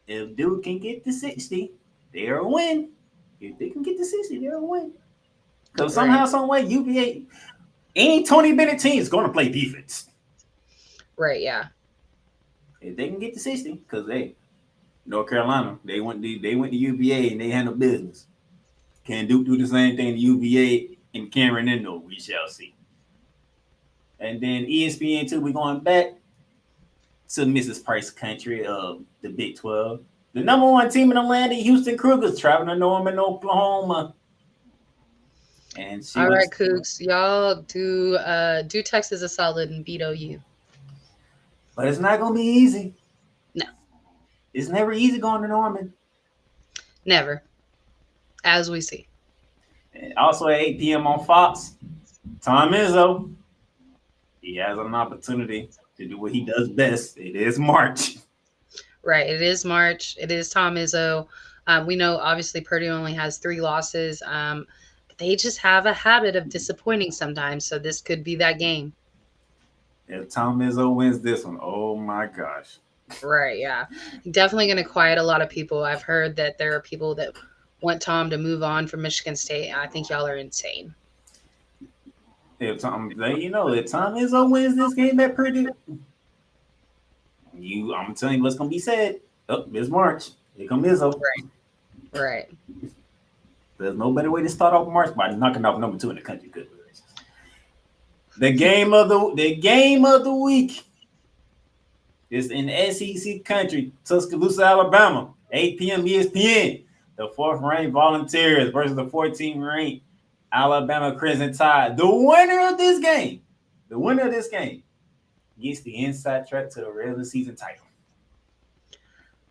If Duke can get to 60, they're a win. If they can get to 60, they're a win. Because somehow, some way, UVA, any Tony Bennett team is going to play defense. Right, yeah. If they can get to 60, because North Carolina, they went to UVA and they handled business. Can Duke do the same thing to UVA and Cameron Indoor? We shall see. And then ESPN2, we're going back to Mrs. Price country of the Big 12. The number 1 team in the land, the Houston Cougars, traveling to Norman, Oklahoma. And all right, Cougs, y'all do Texas a solid and beat OU. But it's not going to be easy. No. It's never easy going to Norman. Never. As we see. And also at 8 p.m. on Fox, Tom Izzo. He has an opportunity to do what he does best. It is March. Right. It is March. It is Tom Izzo. We know, obviously, Purdue only has 3 losses. But they just have a habit of disappointing sometimes. So this could be that game. If Tom Izzo wins this one, oh, my gosh. Right. Yeah. Definitely going to quiet a lot of people. I've heard that there are people that want Tom to move on from Michigan State. I think y'all are insane. If Tom Izzo wins this game at Purdue, I'm telling you what's gonna be said. Oh, it's March. Here comes Izzo. Right. There's no better way to start off March by knocking off number 2 in the country. Good gracious. The game of the week is in SEC country, Tuscaloosa, Alabama, 8 p.m. ESPN. The 4th ranked Volunteers versus the 14th ranked Alabama Crimson Tide. The winner of this game gets the inside track to the regular season title.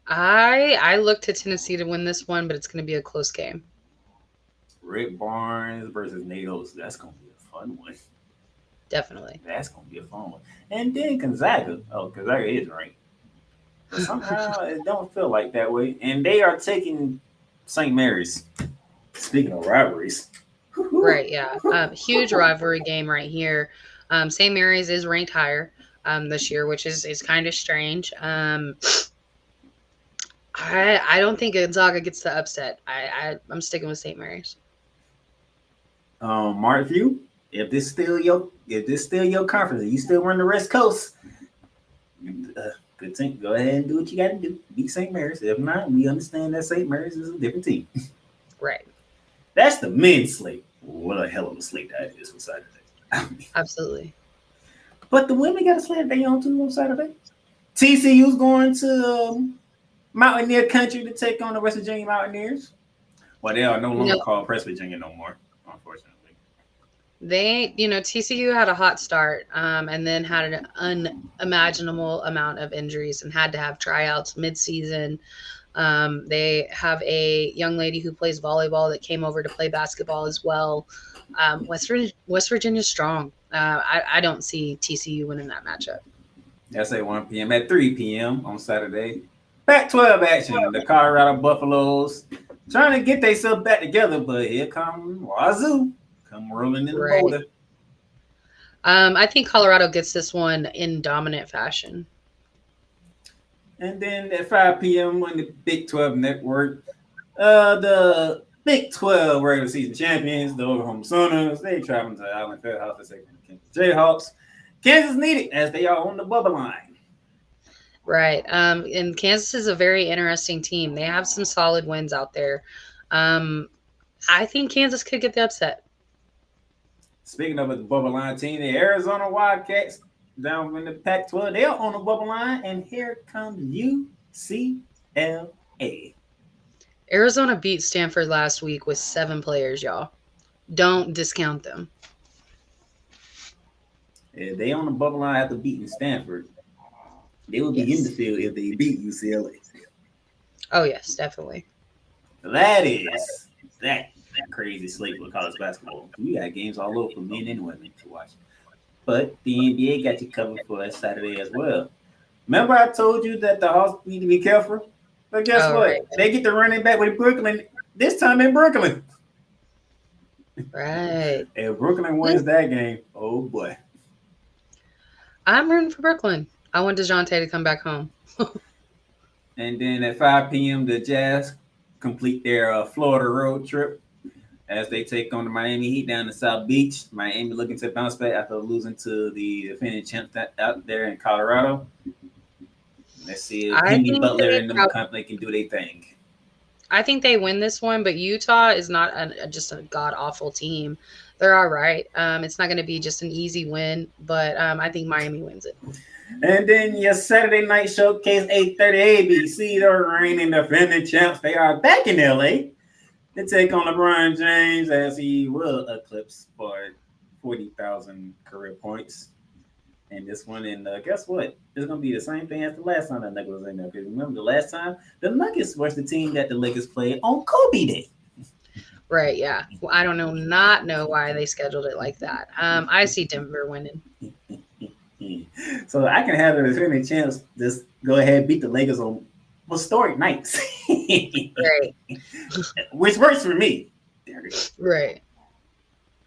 I look to Tennessee to win this one, but it's going to be a close game. Rick Barnes versus Nate Oates. That's going to be a fun one. Definitely. That's going to be a fun one. And then Gonzaga. Oh, Gonzaga is ranked. But somehow it don't feel like that way. And they are taking St. Mary's. Speaking of rivalries. Right, yeah. Huge rivalry game right here. St. Mary's is ranked higher this year, which is kind of strange. I don't think Gonzaga gets the upset. I'm sticking with St. Mary's. Mark View, if this still your conference, and you still run the West Coast, good thing. Go ahead and do what you got to do. Beat St. Mary's. If not, we understand that St. Mary's is a different team. Right. That's the men's slate. What a hell of a slate that is for Saturday. Absolutely. But the women got a slate they on too on Saturday. TCU's going to Mountaineer Country to take on the West Virginia Mountaineers. Well, they are no longer called West Virginia no more, unfortunately. TCU had a hot start and then had an unimaginable amount of injuries and had to have tryouts mid-season. They have a young lady who plays volleyball that came over to play basketball as well. West Virginia's strong. I don't see TCU winning that matchup. That's at 1 p.m. At 3 p.m. on Saturday. Pac-12 action. The Colorado Buffaloes trying to get themselves back together, but here come Wazoo. Come rolling in the Boulder. I think Colorado gets this one in dominant fashion. And then at 5 p.m. on the Big 12 Network, the Big 12 regular season champions, the Oklahoma Sooners, they traveling to Allen Fieldhouse to take on the Kansas Jayhawks. Kansas needed as they are on the bubble line. Right. And Kansas is a very interesting team. They have some solid wins out there. I think Kansas could get the upset. Speaking of the bubble line team, the Arizona Wildcats down in the Pac-12, they're on the bubble line, and here comes UCLA. Arizona beat Stanford last week with 7 players, y'all. Don't discount them. If they on the bubble line after beating Stanford, they will be in the field if they beat UCLA. Oh, yes, definitely. That is that crazy slate for college basketball. We got games all over for men and women to watch. But the NBA got you covered for that Saturday as well. Remember I told you that the Hawks need to be careful? But guess what? Right. They get the running back with Brooklyn, this time in Brooklyn. Right. If Brooklyn wins that game, oh boy. I'm rooting for Brooklyn. I want DeJounte to come back home. And then at 5 p.m., the Jazz complete their Florida road trip as they take on the Miami Heat down in South Beach. Miami looking to bounce back after losing to the defending champs out there in Colorado. Let's see if Jimmy Butler and them company can do their thing. I think they win this one, but Utah is not just a god-awful team. They're all right. It's not going to be just an easy win, but I think Miami wins it. And then your Saturday night showcase, 8:30 ABC, the reigning defending champs. They are back in LA to take on LeBron James as he will eclipse for 40,000 career points. And this one, and guess what? It's going to be the same thing as the last time the Nuggets was in there. Because remember, the last time, the Nuggets was the team that the Lakers played on Kobe Day. Right, yeah. Well, I don't not know why they scheduled it like that. I see Denver winning. So I can have the defending champs just go ahead and beat the Lakers on historic nights. Right. Which works for me. Right.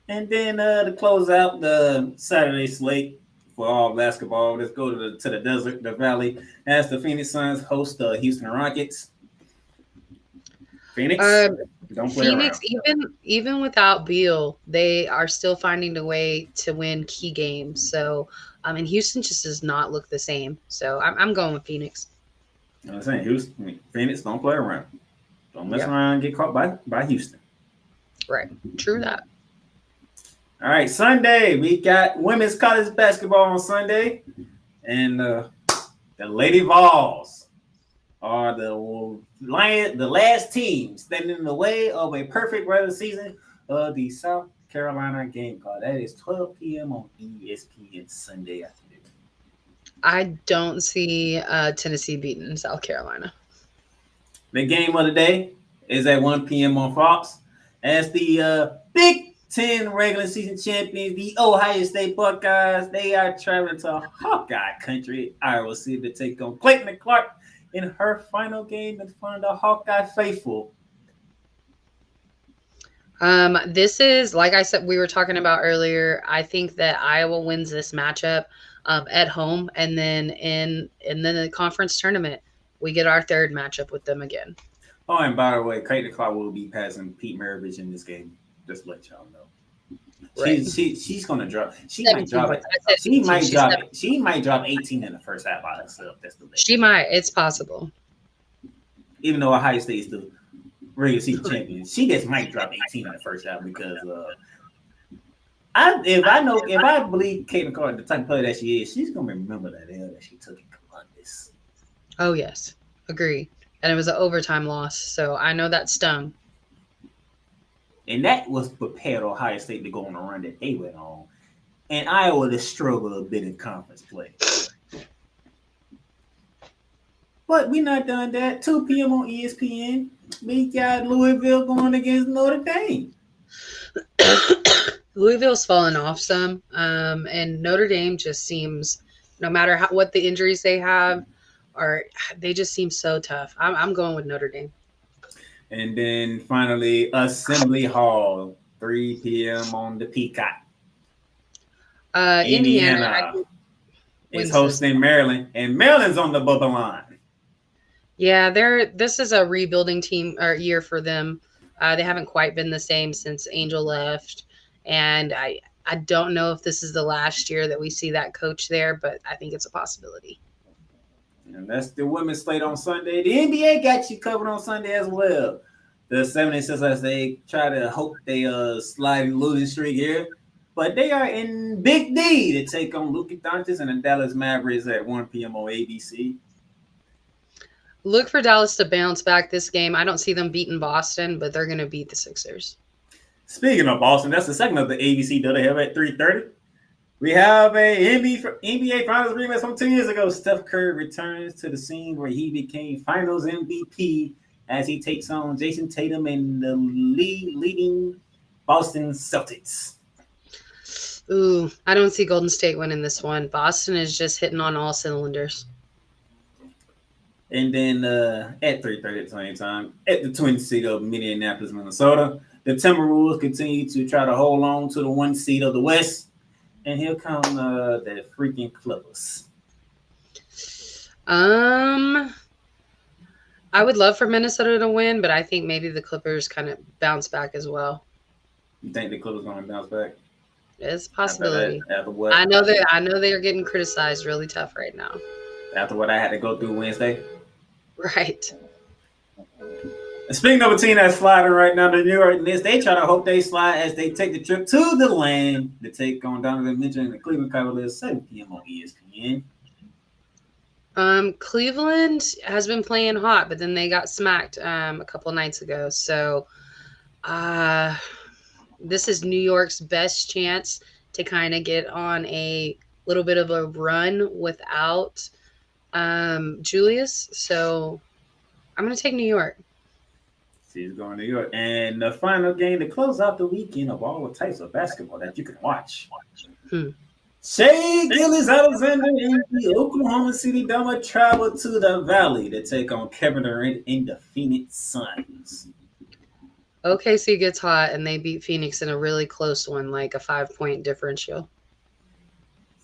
And then to close out the Saturday slate for all basketball, let's go to the desert, the valley, as the Phoenix Suns host the Houston Rockets. Phoenix, don't play Phoenix, around. even without Beal, they are still finding a way to win key games. So, and Houston just does not look the same. So I'm going with Phoenix. I'm saying Phoenix, don't play around. Don't mess around and get caught by Houston. Right. True that. All right, Sunday, we got women's college basketball on Sunday. And the Lady Vols are the last team standing in the way of a perfect regular season of the South Carolina Gamecocks. That is 12 p.m. on ESPN Sunday afternoon. I don't see Tennessee beating South Carolina. The game of the day is at 1 p.m. on Fox as the Big 10 regular season champions, the Ohio State Buckeyes, they are traveling to Hawkeye country, Iowa City, to take on Clayton Clark in her final game in front of the Hawkeye faithful. This is, like I said, we were talking about earlier. I think that Iowa wins this matchup at home, and then in the conference tournament, we get our third matchup with them again. Oh, and by the way, Clayton Clark will be passing Pete Maravich in this game. Just to let y'all know. Right. She's gonna drop. She might 17 drop it. points. I said 18. She's 17. She might drop 18 in the first half by herself. That's the She might. It's possible. Even though Ohio State's the regular season champion, she just might drop 18 in the first half because if I believe Caitlin Clark, the type of player that she is, she's gonna remember that L that she took in Columbus. Oh yes, agree. And it was an overtime loss, so I know that stung. And that was prepared Ohio State to go on a run that they went on. And Iowa to struggle a bit in conference play. But we're not done that. 2 p.m. on ESPN. We got Louisville going against Notre Dame. Louisville's fallen off some, and Notre Dame just seems, no matter what the injuries they have, they just seem so tough. I'm going with Notre Dame. And then finally, Assembly Hall, 3 p.m. on the Peacock. Indiana is hosting Maryland, and Maryland's on the bubble line. Yeah, this is a rebuilding team or year for them. They haven't quite been the same since Angel left, and I don't know if this is the last year that we see that coach there, but I think it's a possibility. And that's the women's slate on Sunday. The NBA got you covered on Sunday as well. The 76ers, they try to hope they slide in losing streak here, but they are in Big D to take on Luka Doncic and the Dallas Mavericks at 1 p.m. on ABC. Look for Dallas to bounce back this game. I don't see them beating Boston, but they're going to beat the Sixers. Speaking of Boston, that's the second of the ABC that they have at 3:30. We have a NBA Finals rematch from 2 years ago. Steph Curry returns to the scene where he became Finals MVP as he takes on Jason Tatum and the leading Boston Celtics. Ooh, I don't see Golden State winning this one. Boston is just hitting on all cylinders. And then at 3:30 at the same time, at the Twin City of Minneapolis, Minnesota, the Timberwolves continue to try to hold on to the 1 seed of the West. And here come the freaking Clippers. I would love for Minnesota to win, but I think maybe the Clippers kind of bounce back as well. You think the Clippers going to bounce back? It's a possibility. After what? I know they're getting criticized really tough right now. After what I had to go through Wednesday? Right. And speaking of a team that's sliding right now, the New York Knicks, they try to hope they slide as they take the trip to the land to take on Donovan Mitchell and the Cleveland Cavaliers 7 p.m. on ESPN. Cleveland has been playing hot, but then they got smacked a couple of nights ago. So this is New York's best chance to kind of get on a little bit of a run without Julius. So I'm going to take New York. She's going to New York. And the final game to close out the weekend of all types of basketball that you can watch. Shea Gilgeous-Alexander and the Oklahoma City Thunder travel to the Valley to take on Kevin Durant and the Phoenix Suns. OKC gets hot, and they beat Phoenix in a really close one, like a 5-point differential.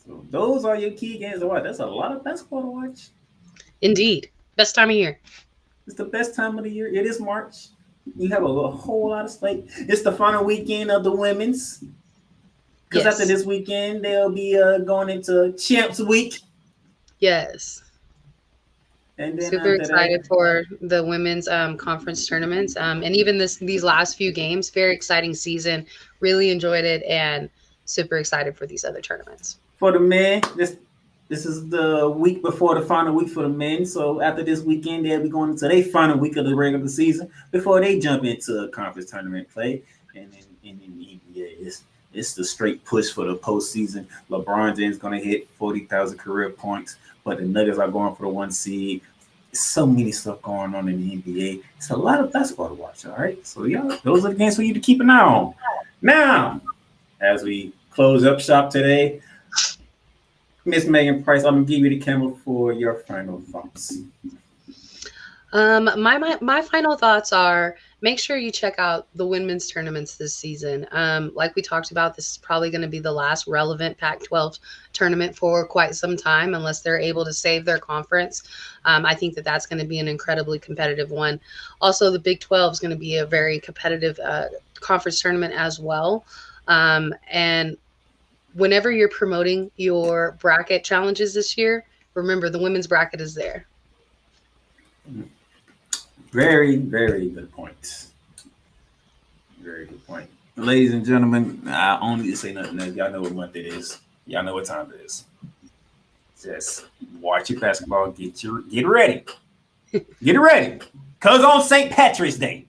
So those are your key games to watch. That's a lot of basketball to watch. Indeed. Best time of year. It's the best time of the year. It is March. You have a whole lot of slate. It's the final weekend of the women's. Because after this weekend, they'll be going into Champs Week. Yes. And then super excited for the women's conference tournaments. And even these last few games, very exciting season. Really enjoyed it and super excited for these other tournaments. For the men, this is the week before the final week for the men. So after this weekend, they'll be going into their final week of the regular season before they jump into a conference tournament play. And in the NBA, it's the straight push for the postseason. LeBron James is going to hit 40,000 career points, but the Nuggets are going for the 1 seed. So many stuff going on in the NBA. It's a lot of basketball to watch, all right? So, those are the games for you to keep an eye on. Now, as we close up shop today, Miss Megan Price, I'm going to give you the camera for your final thoughts. My final thoughts are, make sure you check out the women's tournaments this season. Like we talked about, this is probably going to be the last relevant Pac-12 tournament for quite some time, unless they're able to save their conference. I think that's going to be an incredibly competitive one. Also, the Big 12 is going to be a very competitive conference tournament as well. And whenever you're promoting your bracket challenges this year, remember the women's bracket is there. Very, very good point. Very good point. Ladies and gentlemen, I don't need to say nothing else. Y'all know what month it is. Y'all know what time it is. Just watch your basketball. Get ready. Get ready. Because on St. Patrick's Day,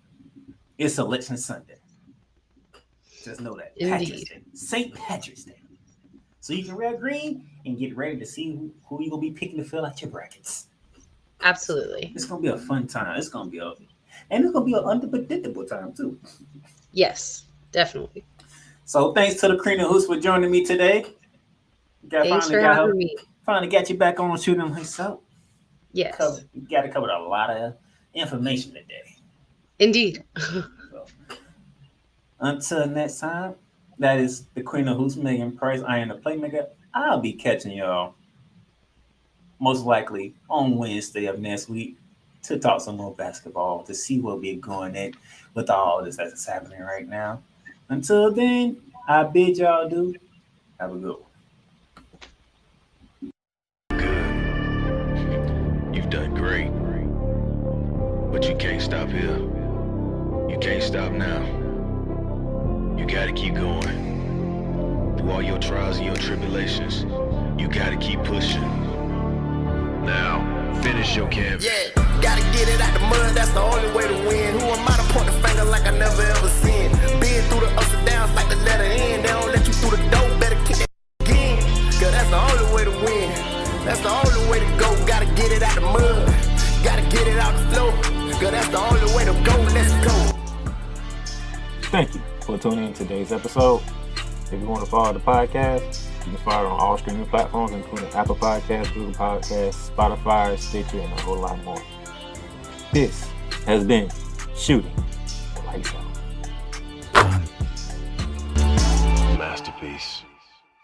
it's Election Sunday. Just know that. Patrick's Day. St. Patrick's Day. So you can wear green and get ready to see who you're going to be picking to fill out your brackets. Absolutely. It's going to be a fun time. It's going to be and it's going to be an unpredictable time too. Yes, definitely. So thanks to the Cream and Hoops for joining me today. Thanks for having me. Finally got you back on shooting lights out. Yes. You got to cover a lot of information today. Indeed. So, until next time, that is the Queen of Hoops, Megan Price. I am the Playmaker. I'll be catching y'all most likely on Wednesday of next week to talk some more basketball, to see what we're going at with all this that's happening right now. Until then, I bid y'all do. Have a good one. You've done great, but you can't stop here. You can't stop now. You gotta keep going. Through all your trials and your tribulations, you gotta keep pushing. Now, finish your campaign. Yeah, gotta get it out the mud, that's the only way to win. Who am I to point the finger like I never ever seen? Been through the ups and downs like the letter N. They don't let you through the door, better kick that again. Cause that's the only way to win. That's the only way to go. Gotta get it out the mud. Gotta get it out the floor. Cause that's the only way to go. Let's go. Thank you for tuning in to today's episode. If you want to follow the podcast, you can follow it on all streaming platforms, including Apple Podcasts, Google Podcasts, Spotify, Stitcher, and a whole lot more. This has been Shooting Lights Out. Masterpiece.